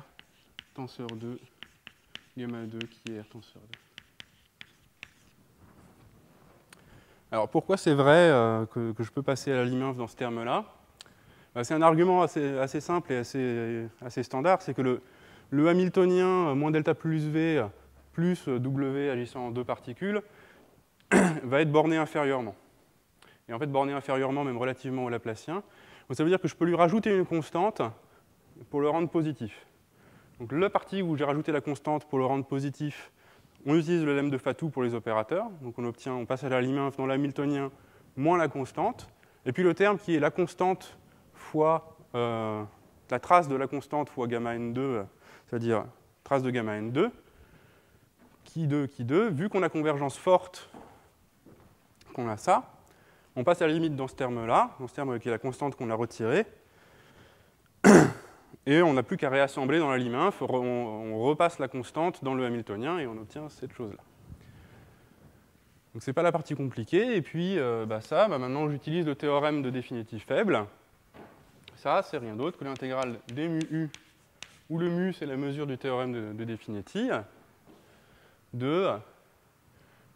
[SPEAKER 1] tenseur 2, gamma 2 qui r tenseur 2. Alors pourquoi c'est vrai que je peux passer à la lim-inf dans ce terme-là? C'est un argument assez simple et assez standard, c'est que le hamiltonien moins delta plus v plus w agissant en deux particules va être borné inférieurement. Et en fait, borné inférieurement, même relativement au laplacien. Donc ça veut dire que je peux lui rajouter une constante pour le rendre positif. Donc la partie où j'ai rajouté la constante pour le rendre positif, on utilise le lemme de Fatou pour les opérateurs. Donc on passe à la lim-inf dans l'hamiltonien moins la constante. Et puis le terme qui est la constante fois la trace de la constante fois gamma n2, c'est-à-dire trace de gamma n2, qui 2, vu qu'on a convergence forte, qu'on a ça, on passe à la limite dans ce terme-là, dans ce terme qui est la constante qu'on a retirée, et on n'a plus qu'à réassembler dans la lim-inf, on repasse la constante dans le hamiltonien et on obtient cette chose-là. Donc ce n'est pas la partie compliquée, et puis maintenant j'utilise le théorème de définitif faible. Ça, c'est rien d'autre que l'intégrale des mu u, où le mu c'est la mesure du théorème de définitive, de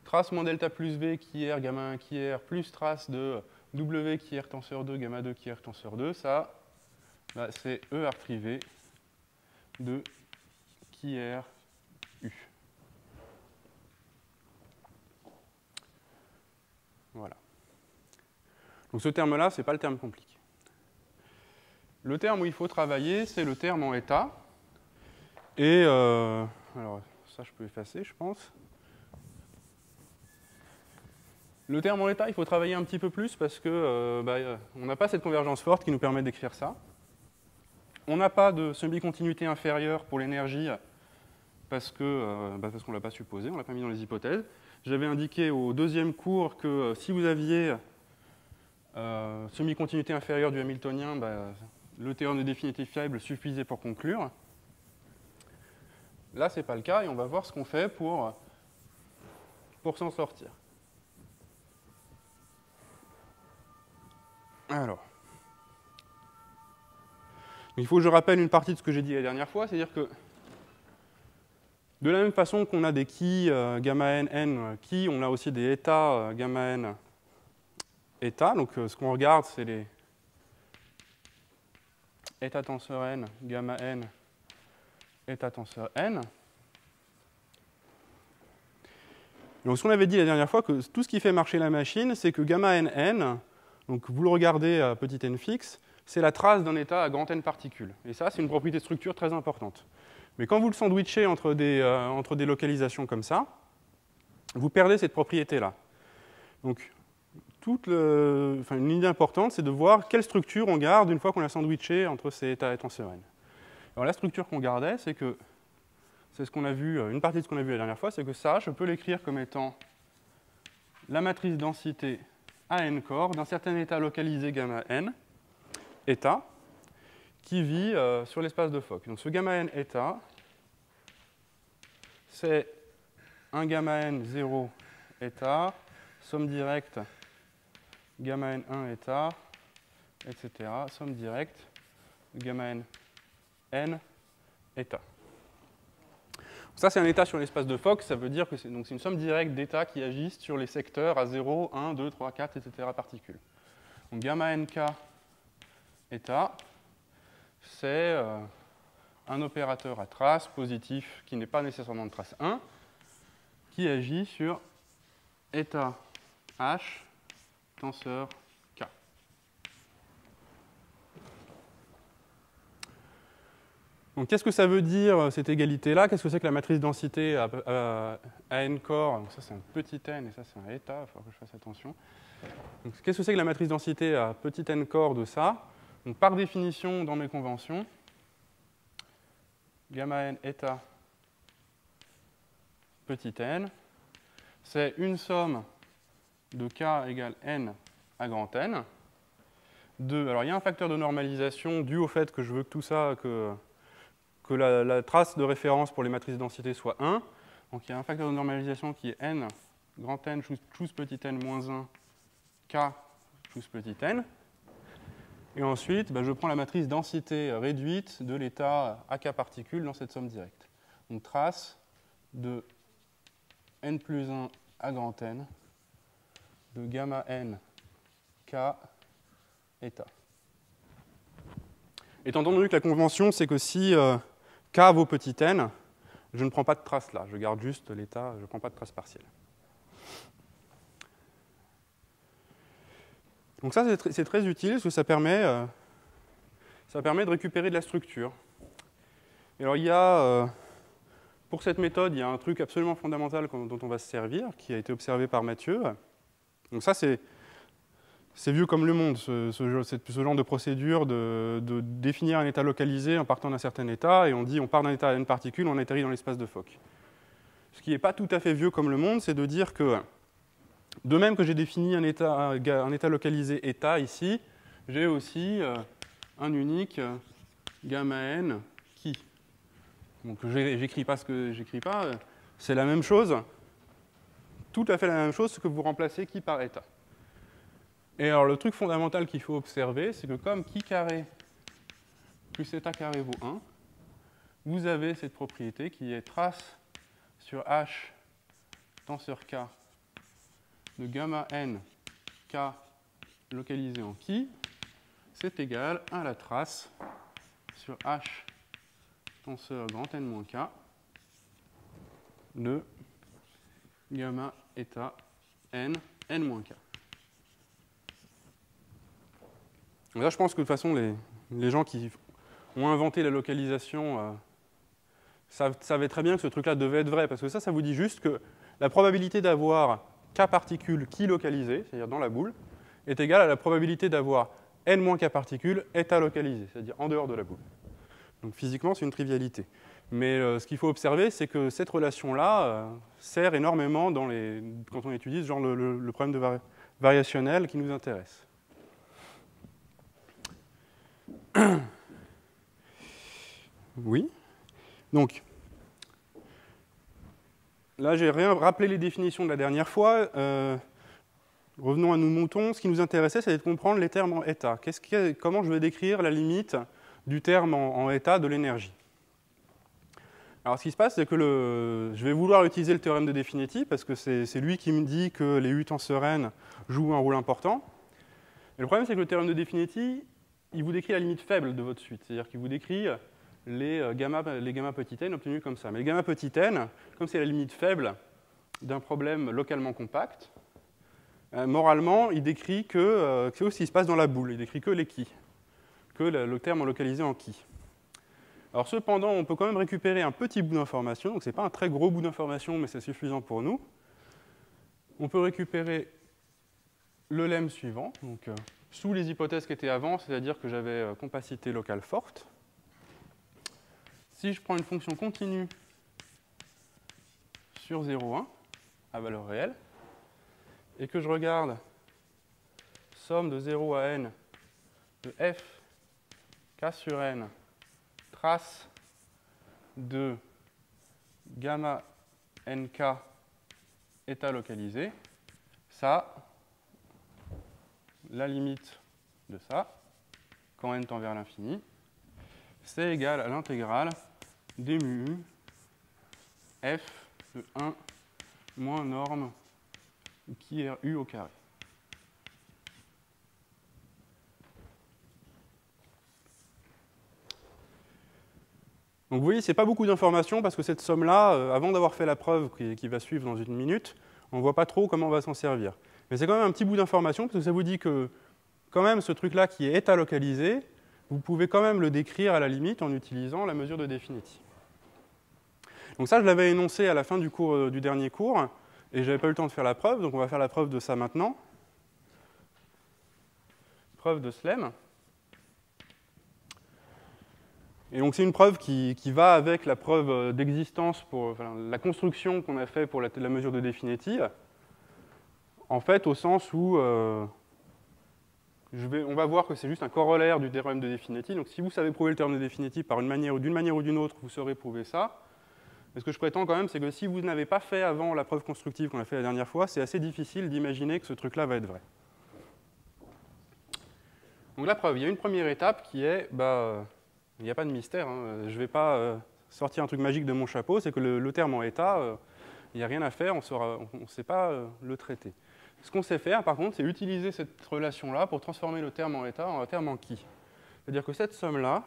[SPEAKER 1] trace moins delta plus v qui r gamma 1 qui r plus trace de w qui r tenseur 2 gamma 2 qui r tenseur 2, ça c'est e r privé de qui r u. Voilà. Donc ce terme-là, ce n'est pas le terme compliqué. Le terme où il faut travailler, c'est le terme en état. Et alors ça, je peux effacer, je pense. Le terme en état, il faut travailler un petit peu plus parce que on n'a pas cette convergence forte qui nous permet d'écrire ça. On n'a pas de semi-continuité inférieure pour l'énergie parce qu'on ne l'a pas supposé, on ne l'a pas mis dans les hypothèses. J'avais indiqué au deuxième cours que si vous aviez semi-continuité inférieure du hamiltonien, le théorème de définitif faible suffisait pour conclure. Là, ce n'est pas le cas et on va voir ce qu'on fait pour s'en sortir. Alors, il faut que je rappelle une partie de ce que j'ai dit la dernière fois, c'est-à-dire que de la même façon qu'on a des qui gamma n, n, qui, on a aussi des états gamma n, états. Donc ce qu'on regarde, c'est les état tenseur n, gamma n, état tenseur n. Donc ce qu'on avait dit la dernière fois, que tout ce qui fait marcher la machine, c'est que gamma n, n, donc vous le regardez à petit n fixe, c'est la trace d'un état à grand n particules. Et ça, c'est une propriété de structure très importante. Mais quand vous le sandwichez entre des localisations comme ça, vous perdez cette propriété-là. Donc, une idée importante, c'est de voir quelle structure on garde une fois qu'on l'a sandwiché entre ces états et tenseur n. Alors la structure qu'on gardait, c'est ce qu'on a vu, une partie de ce qu'on a vu la dernière fois, c'est que ça, je peux l'écrire comme étant la matrice densité à n corps d'un certain état localisé gamma n, état, qui vit sur l'espace de Fock. Donc ce gamma n état, c'est un gamma n 0 état, somme directe gamma n 1 état, etc. Somme directe gamma n n état. Ça, c'est un état sur l'espace de Fock, ça veut dire que c'est une somme directe d'états qui agissent sur les secteurs à 0, 1, 2, 3, 4, etc. particules. Donc gamma nk état, c'est un opérateur à trace positif qui n'est pas nécessairement de trace 1, qui agit sur état h tenseur k. Donc qu'est-ce que ça veut dire cette égalité-là? Qu'est-ce que c'est que la matrice densité à n corps? Donc ça c'est un petit n et ça c'est un état, il faut que je fasse attention. Qu'est-ce que c'est que la matrice densité à petit n corps de ça? Donc par définition dans mes conventions, gamma n état petit n, c'est une somme de k égale n à grand N. Alors il y a un facteur de normalisation dû au fait que je veux que tout ça, que la trace de référence pour les matrices de densité soit 1. Donc il y a un facteur de normalisation qui est n, grand N, choose petit n moins 1, k, choose petit n. Et ensuite, je prends la matrice densité réduite de l'état AK particules dans cette somme directe. Donc trace de n plus 1 à grand N de gamma n k état. Étant entendu que la convention, c'est que si k vaut petit n, je ne prends pas de trace là, je garde juste l'état, je ne prends pas de trace partielle. Donc ça, c'est très utile, parce que ça permet de récupérer de la structure. Et alors, il y a, pour cette méthode, il y a un truc absolument fondamental dont on va se servir, qui a été observé par Mathieu. Donc ça, c'est vieux comme le monde, ce genre de procédure de définir un état localisé en partant d'un certain état, et on part d'un état à n particules, on atterrit dans l'espace de Fock. Ce qui n'est pas tout à fait vieux comme le monde, c'est de dire que, de même que j'ai défini un état localisé état ici, j'ai aussi un unique gamma n qui. Donc j'écris pas ce que j'écris pas, c'est la même chose, tout à fait la même chose que vous remplacez qui par état. Et alors le truc fondamental qu'il faut observer, c'est que comme qui carré plus état carré vaut 1, vous avez cette propriété qui est trace sur h tenseur k de gamma n k localisé en qui, c'est égal à la trace sur h tenseur grand n moins k de gamma état n moins k. Donc là, je pense que de toute façon, les gens qui ont inventé la localisation savaient très bien que ce truc-là devait être vrai, parce que ça vous dit juste que la probabilité d'avoir k particules qui localisées, c'est-à-dire dans la boule, est égale à la probabilité d'avoir n moins k particules état localisé, c'est-à-dire en dehors de la boule. Donc physiquement, c'est une trivialité. Mais ce qu'il faut observer, c'est que cette relation-là sert énormément quand on étudie ce genre le problème de variationnel qui nous intéresse. Oui. Donc, là, j'ai rappelé les définitions de la dernière fois. Revenons à nos moutons. Ce qui nous intéressait, c'est de comprendre les termes en état. Comment je vais décrire la limite du terme en état de l'énergie. Alors, ce qui se passe, c'est que je vais vouloir utiliser le théorème de Definetti, parce que c'est lui qui me dit que les U tenseur n jouent un rôle important. Et le problème, c'est que le théorème de Definetti, il vous décrit la limite faible de votre suite. C'est-à-dire qu'il vous décrit les gamma petit n obtenus comme ça. Mais les gamma petit n, comme c'est la limite faible d'un problème localement compact, moralement, il décrit que ce qui se passe dans la boule. Il décrit que les qui, que le terme localisé en qui. Alors cependant, on peut quand même récupérer un petit bout d'information. Donc ce n'est pas un très gros bout d'information, mais c'est suffisant pour nous. On peut récupérer le lemme suivant. Donc, sous les hypothèses qui étaient avant, c'est-à-dire que j'avais compacité locale forte. Si je prends une fonction continue sur 0,1 à valeur réelle, et que je regarde somme de 0 à n de f k sur n trace de gamma nk état localisé, ça, la limite de ça, quand n tend vers l'infini, c'est égal à l'intégrale des mu f de 1 moins norme qui est u au carré. Donc vous voyez, ce n'est pas beaucoup d'informations parce que cette somme-là, avant d'avoir fait la preuve qui va suivre dans une minute, on ne voit pas trop comment on va s'en servir. Mais c'est quand même un petit bout d'information parce que ça vous dit que quand même ce truc-là qui est état localisé, vous pouvez quand même le décrire à la limite en utilisant la mesure de Definetti. Donc ça, je l'avais énoncé à la fin du dernier cours et je n'avais pas eu le temps de faire la preuve, donc on va faire la preuve de ça maintenant. Preuve de Slem. Et donc c'est une preuve qui va avec la preuve d'existence pour la construction qu'on a fait pour la mesure de définitive, en fait au sens où on va voir que c'est juste un corollaire du théorème de définitive. Donc si vous savez prouver le théorème de définitive d'une manière ou d'une autre, vous saurez prouver ça. Mais ce que je prétends quand même, c'est que si vous n'avez pas fait avant la preuve constructive qu'on a fait la dernière fois, c'est assez difficile d'imaginer que ce truc-là va être vrai. Donc la preuve, il y a une première étape qui est, il n'y a pas de mystère, hein, je ne vais pas sortir un truc magique de mon chapeau, c'est que le terme en état, il n'y a rien à faire, on ne sait pas le traiter. Ce qu'on sait faire, par contre, c'est utiliser cette relation-là pour transformer le terme en état en un terme en qui. C'est-à-dire que cette somme-là,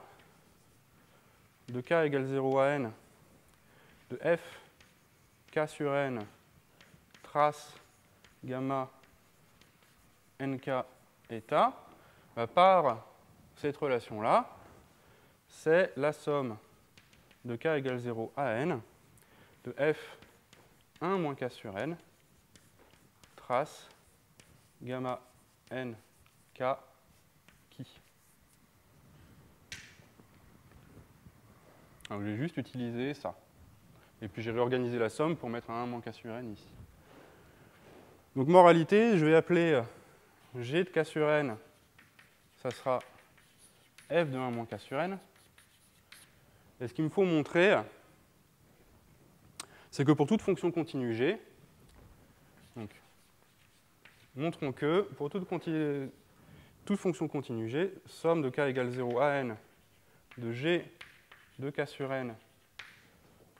[SPEAKER 1] de k égale 0 à n, de f k sur n, trace gamma nk état, par cette relation-là, c'est la somme de k égale 0 à n de f 1 moins k sur n trace gamma n k qui. Alors j'ai juste utilisé ça. Et puis j'ai réorganisé la somme pour mettre un 1 moins k sur n ici. Donc moralité, je vais appeler g de k sur n, ça sera f de 1 moins k sur n. Et ce qu'il me faut montrer, c'est que pour toute fonction continue g, donc, montrons que pour toute fonction continue g, somme de k égale 0 à n de g de k sur n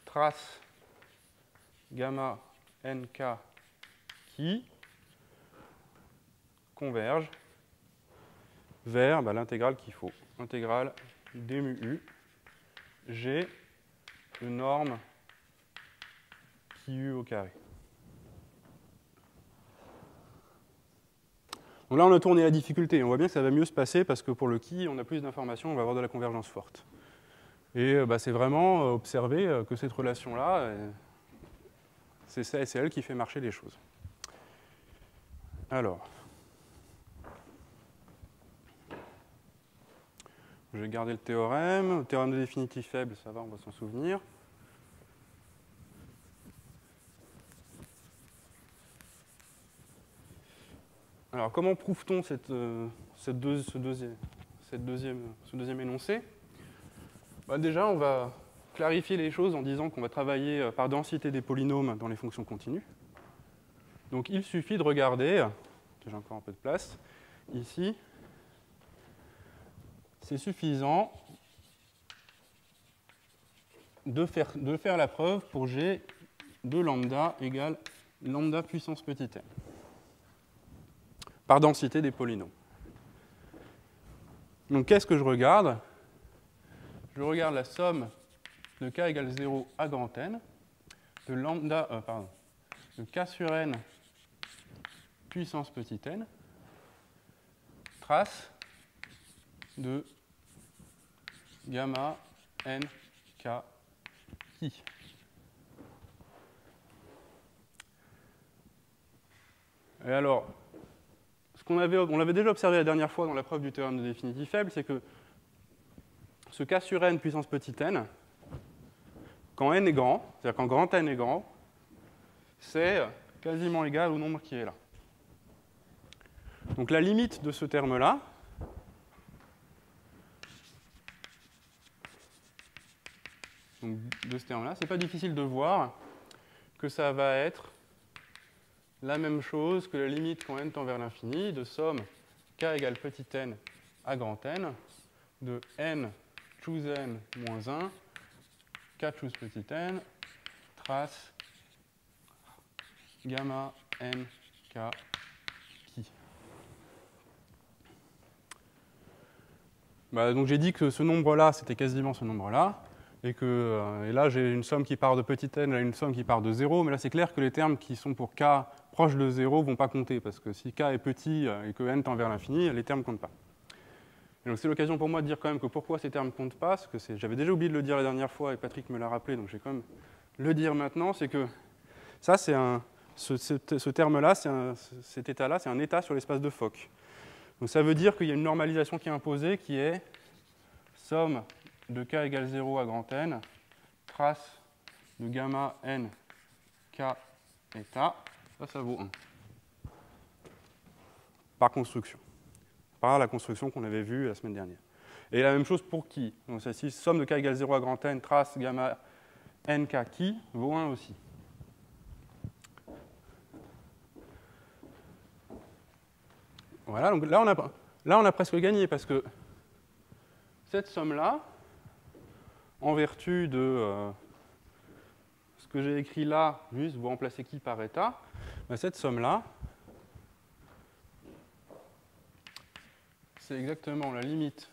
[SPEAKER 1] trace gamma nk qui converge vers l'intégrale qu'il faut. Intégrale d mu u g de norme qui u au carré. Donc là, on a tourné la difficulté. On voit bien que ça va mieux se passer parce que pour le qui, on a plus d'informations, on va avoir de la convergence forte. Et c'est vraiment observer que cette relation-là, c'est elle qui fait marcher les choses. Alors, je vais garder le théorème. Le théorème de définitive faible, ça va, on va s'en souvenir. Alors, comment prouve-t-on ce deuxième énoncé? Déjà, on va clarifier les choses en disant qu'on va travailler par densité des polynômes dans les fonctions continues. Donc, il suffit de regarder, j'ai encore un peu de place, ici, c'est suffisant de faire la preuve pour g de lambda égale lambda puissance petit n, par densité des polynômes. Donc, qu'est-ce que je regarde? Je regarde la somme de k égale 0 à grand N, de de k sur n puissance petit n, trace de gamma n k qui. Et alors, on l'avait déjà observé la dernière fois dans la preuve du théorème de définitive faible, c'est que ce k sur n puissance petit n, quand n est grand, c'est-à-dire quand grand N est grand, c'est quasiment égal au nombre qui est là. Donc la limite de ce terme-là, c'est pas difficile de voir que ça va être la même chose que la limite quand n tend vers l'infini de somme k égale petit n à grand N de n choose n moins 1 k choose petit n trace gamma n k qui. Donc j'ai dit que ce nombre-là, c'était quasiment ce nombre-là, et là j'ai une somme qui part de petit n, là une somme qui part de 0, mais là c'est clair que les termes qui sont pour k proche de 0 ne vont pas compter, parce que si k est petit et que n tend vers l'infini, les termes ne comptent pas. Et donc c'est l'occasion pour moi de dire quand même que pourquoi ces termes ne comptent pas, parce que j'avais déjà oublié de le dire la dernière fois et Patrick me l'a rappelé, donc je vais quand même le dire maintenant, c'est que ça c'est ce terme-là, cet état-là, c'est un état sur l'espace de Fock. Donc ça veut dire qu'il y a une normalisation qui est imposée qui est somme de k égale 0 à grand N, trace de gamma n k eta, ça vaut 1. Par construction. Par la construction qu'on avait vue la semaine dernière. Et la même chose pour qui. Donc celle-ci, somme de k égale 0 à grand N, trace gamma n k qui, vaut 1 aussi. Voilà, donc là on a presque gagné, parce que cette somme-là, en vertu de ce que j'ai écrit là, juste vous remplacez qui par état, ben cette somme-là, c'est exactement la limite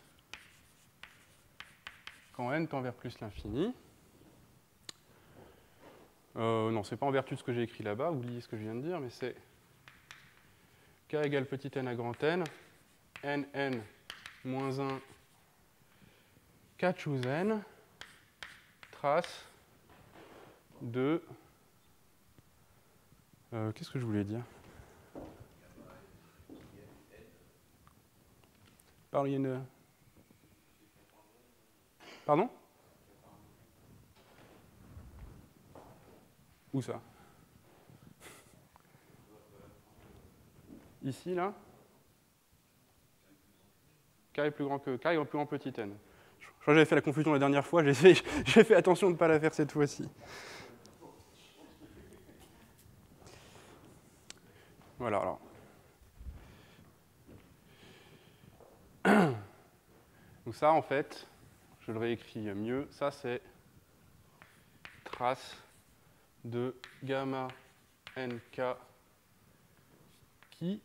[SPEAKER 1] quand n tend vers plus l'infini. Non, ce n'est pas en vertu de ce que j'ai écrit là-bas, oubliez ce que je viens de dire, mais c'est k égale petit n à grand N, n moins 1, k choose n, trace de... qu'est-ce que je voulais dire? Pardon? Où ça? Ici, là? K est plus grand que K est plus grand petit n. Je crois que j'avais fait la confusion la dernière fois, j'ai fait attention de ne pas la faire cette fois-ci. Voilà, alors. Donc ça, en fait, je le réécris mieux, ça c'est trace de gamma nk qui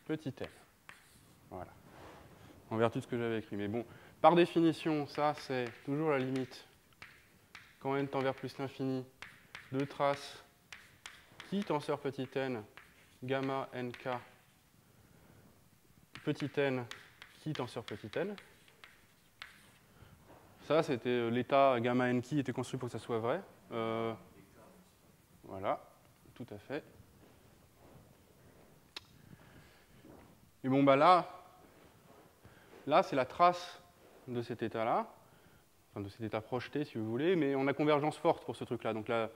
[SPEAKER 1] petit n. Voilà. En vertu de ce que j'avais écrit. Mais bon, par définition, ça c'est toujours la limite quand n tend vers plus l'infini de trace qui tenseur petit n gamma nk petit n qui tenseur petit n. Ça, c'était l'état gamma n qui était construit pour que ça soit vrai. Voilà, tout à fait. Et bon, bah là c'est la trace de cet état-là, enfin de cet état projeté, si vous voulez, mais on a convergence forte pour ce truc-là. Donc la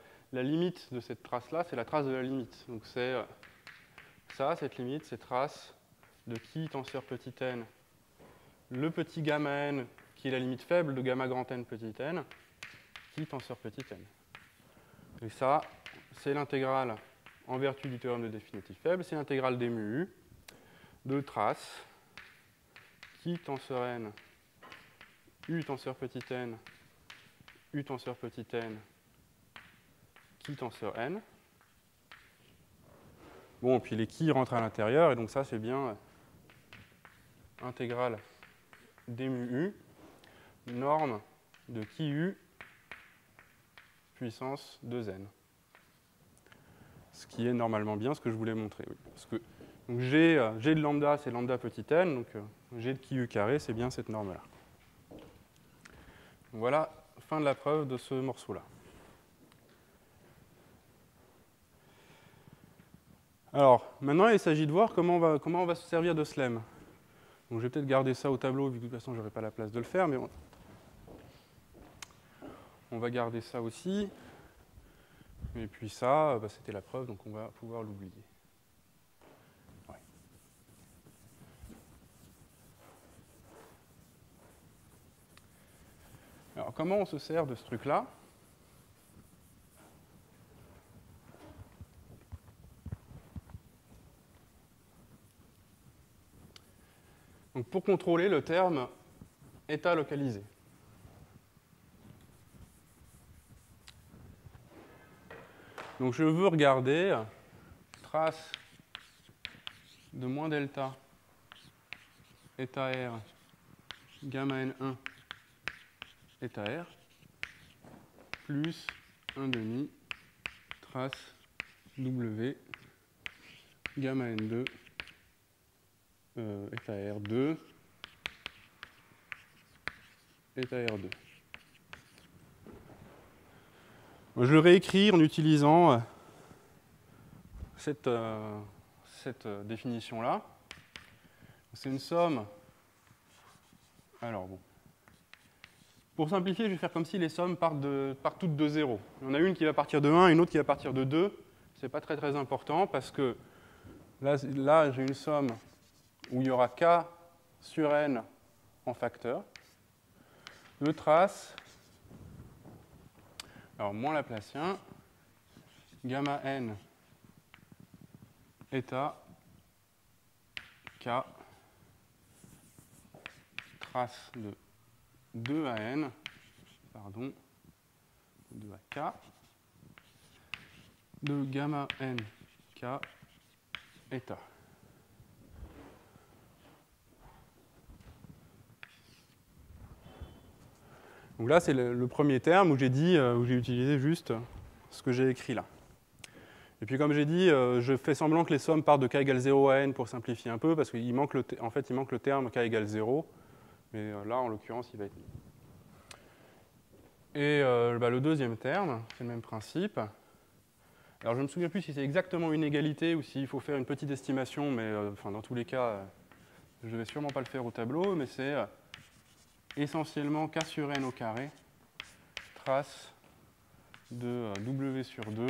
[SPEAKER 1] limite de cette trace-là, c'est la trace de la limite. Donc c'est ça, cette limite, c'est trace de qui tenseur petit n, le petit gamma n, qui est la limite faible de gamma grand n petit n, qui tenseur petit n. Et ça, c'est l'intégrale, en vertu du théorème de définitif faible, c'est l'intégrale des mu de trace qui tenseur n, u tenseur petit n, u tenseur petit n, qui tenseur n. Bon, puis les qui rentrent à l'intérieur, et donc ça, c'est bien intégrale des mu u, norme de qui u puissance 2n. Ce qui est normalement bien ce que je voulais montrer. Oui. Parce que donc G de lambda, c'est lambda petit n, donc G de qui u carré, c'est bien cette norme-là. Voilà, fin de la preuve de ce morceau-là. Alors, maintenant, il s'agit de voir comment on va se servir de ce lemme. Donc, je vais peut-être garder ça au tableau, vu que de toute façon, je n'aurai pas la place de le faire, mais on va garder ça aussi. Et puis ça, bah, c'était la preuve, donc on va pouvoir l'oublier. Ouais. Alors, comment on se sert de ce truc-là ? Donc, pour contrôler le terme état localisé. Donc je veux regarder trace de moins delta état R gamma N1 état R plus 1 demi trace W gamma N2 état R2 état R2. Je le réécris en utilisant cette définition-là. C'est une somme. Alors bon, Pour simplifier, je vais faire comme si les sommes partent toutes de 0. Il y en a une qui va partir de 1, une autre qui va partir de 2. Ce n'est pas très très important parce que là j'ai une somme où il y aura k sur n en facteur. Le trace, alors moins Laplacien, gamma n eta k trace de 2 à n, pardon, 2 à k, de gamma n k eta. Donc là, c'est le premier terme où j'ai utilisé juste ce que j'ai écrit là. Et puis comme j'ai dit, je fais semblant que les sommes partent de k égale 0 à n pour simplifier un peu, parce qu'il manque en fait, il manque le terme k égale 0. Mais là, en l'occurrence, il va être mis. Et le deuxième terme, c'est le même principe. Alors, je ne me souviens plus si c'est exactement une égalité ou s'il faut faire une petite estimation, mais dans tous les cas, je ne vais sûrement pas le faire au tableau, mais c'est essentiellement k sur n au carré, trace de w sur 2,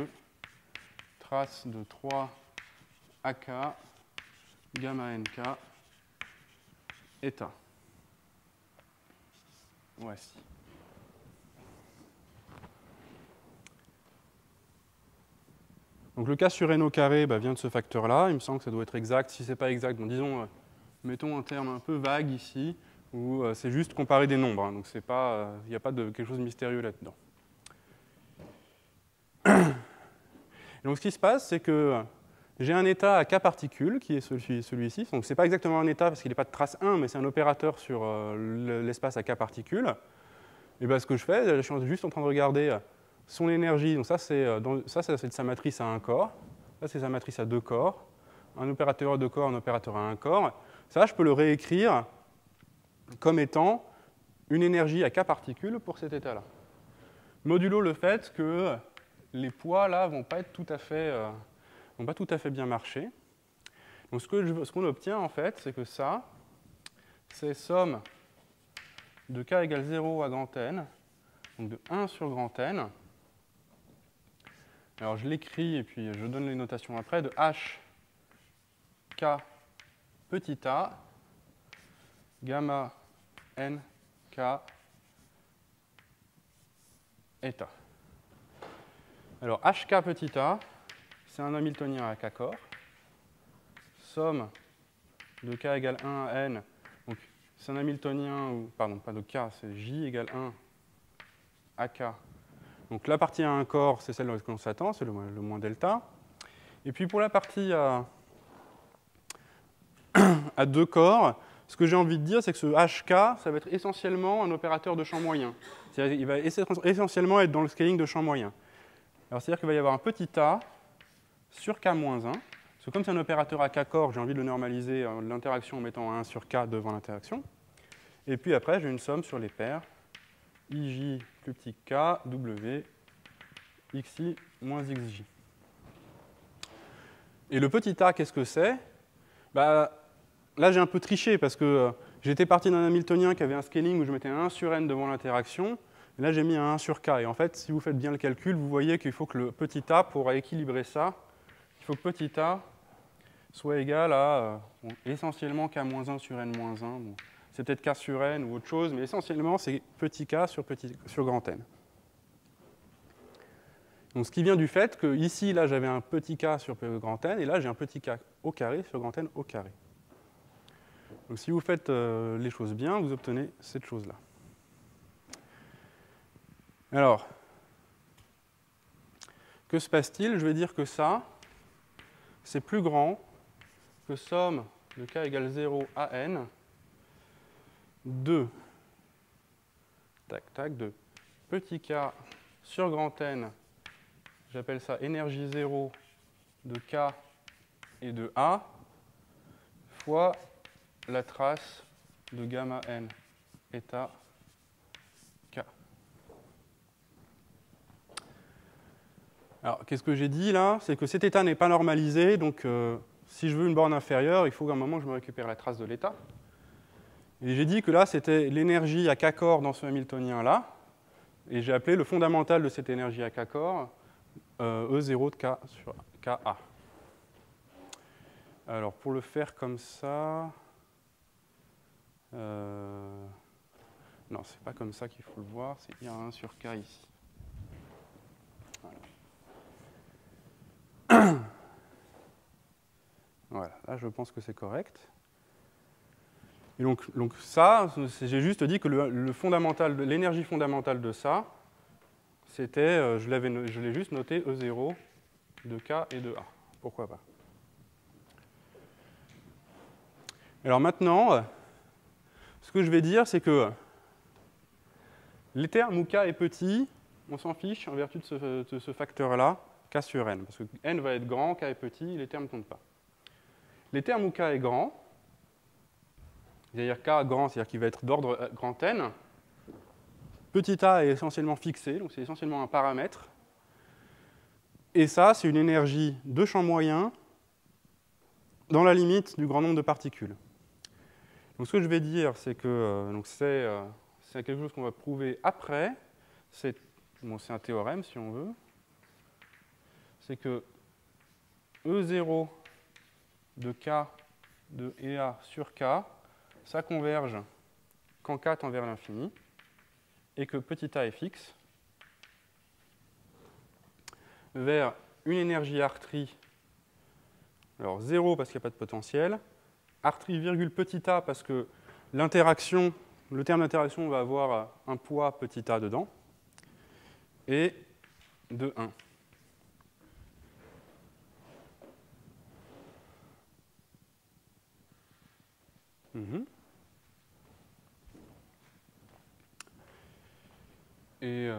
[SPEAKER 1] trace de 3 ak, gamma nk, eta. Voici. Donc le k sur n au carré vient de ce facteur-là. Il me semble que ça doit être exact. Si ce n'est pas exact, bon, disons, mettons un terme un peu vague ici, où c'est juste comparer des nombres. Donc il n'y a pas de quelque chose de mystérieux là-dedans. Donc ce qui se passe, c'est que j'ai un état à k particules, qui est celui-ci. Donc ce n'est pas exactement un état parce qu'il n'est pas de trace 1, mais c'est un opérateur sur l'espace à k particules. Et ce que je fais, je suis juste en train de regarder son énergie. Donc ça, c'est sa matrice à un corps. Ça, c'est sa matrice à 2 corps. Un opérateur à 2 corps, un opérateur à 1 corps. Ça, je peux le réécrire comme étant une énergie à k particules pour cet état-là. Modulo le fait que les poids là vont pas tout à fait bien marcher. Donc ce qu'on obtient en fait, c'est que ça, c'est somme de k égale 0 à grand N, donc de 1 sur grand N. Alors je l'écris et puis je donne les notations après, de h k petit a gamma n k eta. Alors hk petit a, c'est un hamiltonien à k corps. Somme de k égale 1 à n, donc c'est un hamiltonien, pardon, pas de k, c'est j égale 1 à k. Donc la partie à un corps, c'est celle qu'on s'attend, c'est le moins delta. Et puis pour la partie à 2 corps, ce que j'ai envie de dire, c'est que ce hk, ça va être essentiellement un opérateur de champ moyen. Il va essentiellement être dans le scaling de champ moyen. Alors c'est-à-dire qu'il va y avoir un petit a sur k-1. Parce que comme c'est un opérateur à k corps, j'ai envie de le normaliser l'interaction en mettant 1 sur k devant l'interaction. Et puis après, j'ai une somme sur les paires ij plus petit k, w, xi moins xj. Et le petit a, qu'est-ce que c'est? Là, j'ai un peu triché parce que j'étais parti d'un hamiltonien qui avait un scaling où je mettais 1 sur n devant l'interaction. Là, j'ai mis un 1 sur k. Et en fait, si vous faites bien le calcul, vous voyez qu'il faut que le petit a, pour équilibrer ça, il faut que petit a soit égal à essentiellement k-1 sur n-1. Bon, c'est peut-être k sur n ou autre chose, mais essentiellement, c'est petit k sur grand n. Donc, ce qui vient du fait que ici, là, j'avais un petit k sur grand n, et là, j'ai un petit k au carré sur grand n au carré. Donc, si vous faites les choses bien, vous obtenez cette chose-là. Alors, que se passe-t-il? Je vais dire que ça, c'est plus grand que somme de k égale 0 à n de de petit k sur grand N, j'appelle ça énergie 0 de k et de a, fois la trace de gamma n eta k. Alors, qu'est-ce que j'ai dit là? C'est que cet état n'est pas normalisé, donc si je veux une borne inférieure, il faut qu'à un moment je me récupère la trace de l'état. Et j'ai dit que là, c'était l'énergie à k corps dans ce Hamiltonien-là. Et j'ai appelé le fondamental de cette énergie à k corps E0 de k sur Ka. Alors, pour le faire comme ça... non, c'est pas comme ça qu'il faut le voir. Il y a 1 sur k ici. Voilà. Voilà, là, je pense que c'est correct. Et donc ça, j'ai juste dit que l'énergie fondamentale de ça, c'était, je l'ai juste noté E0 de K et de A. Pourquoi pas? Alors maintenant, ce que je vais dire, c'est que les termes où K est petit, on s'en fiche en vertu de ce facteur-là, K sur N. Parce que N va être grand, K est petit, les termes ne comptent pas. Les termes où K est grand, c'est-à-dire K grand, c'est-à-dire qu'il va être d'ordre grand N. Petit a est essentiellement fixé, donc c'est essentiellement un paramètre. Et ça, c'est une énergie de champ moyen dans la limite du grand nombre de particules. Donc ce que je vais dire, c'est que c'est quelque chose qu'on va prouver après. C'est un théorème, si on veut. C'est que E0 de K de EA sur K, ça converge quand K tend vers l'infini, et que petit a est fixe, vers une énergie R3, alors 0 parce qu'il n'y a pas de potentiel, R3 virgule petit a parce que l'interaction, le terme d'interaction va avoir un poids petit a dedans, et de 1. Et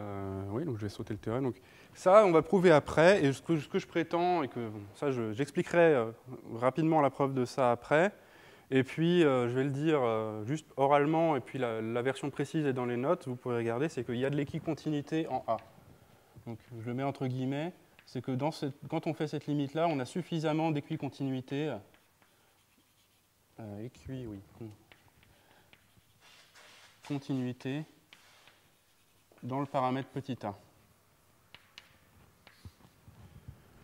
[SPEAKER 1] oui, donc je vais sauter le théorème. Donc, ça, on va prouver après. Et ce que je prétends, et que ça, j'expliquerai rapidement la preuve de ça après. Et puis, je vais le dire juste oralement, et puis la version précise est dans les notes, vous pourrez regarder, c'est qu'il y a de l'équicontinuité en A. Donc, je le mets entre guillemets, c'est que quand on fait cette limite-là, on a suffisamment d'équicontinuité. Continuité dans le paramètre petit a.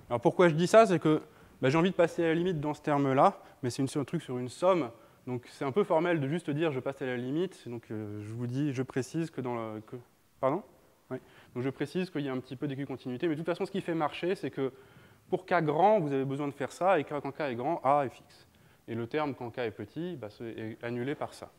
[SPEAKER 1] Alors pourquoi je dis ça, c'est que j'ai envie de passer à la limite dans ce terme-là, mais c'est un truc sur une somme, donc c'est un peu formel de juste dire je passe à la limite, donc je précise que dans le... Pardon ? Oui. Donc je précise qu'il y a un petit peu d'équicontinuité, mais de toute façon ce qui fait marcher, c'est que pour K grand, vous avez besoin de faire ça, et quand K est grand, A est fixe. Et le terme quand K est petit, est annulé par ça.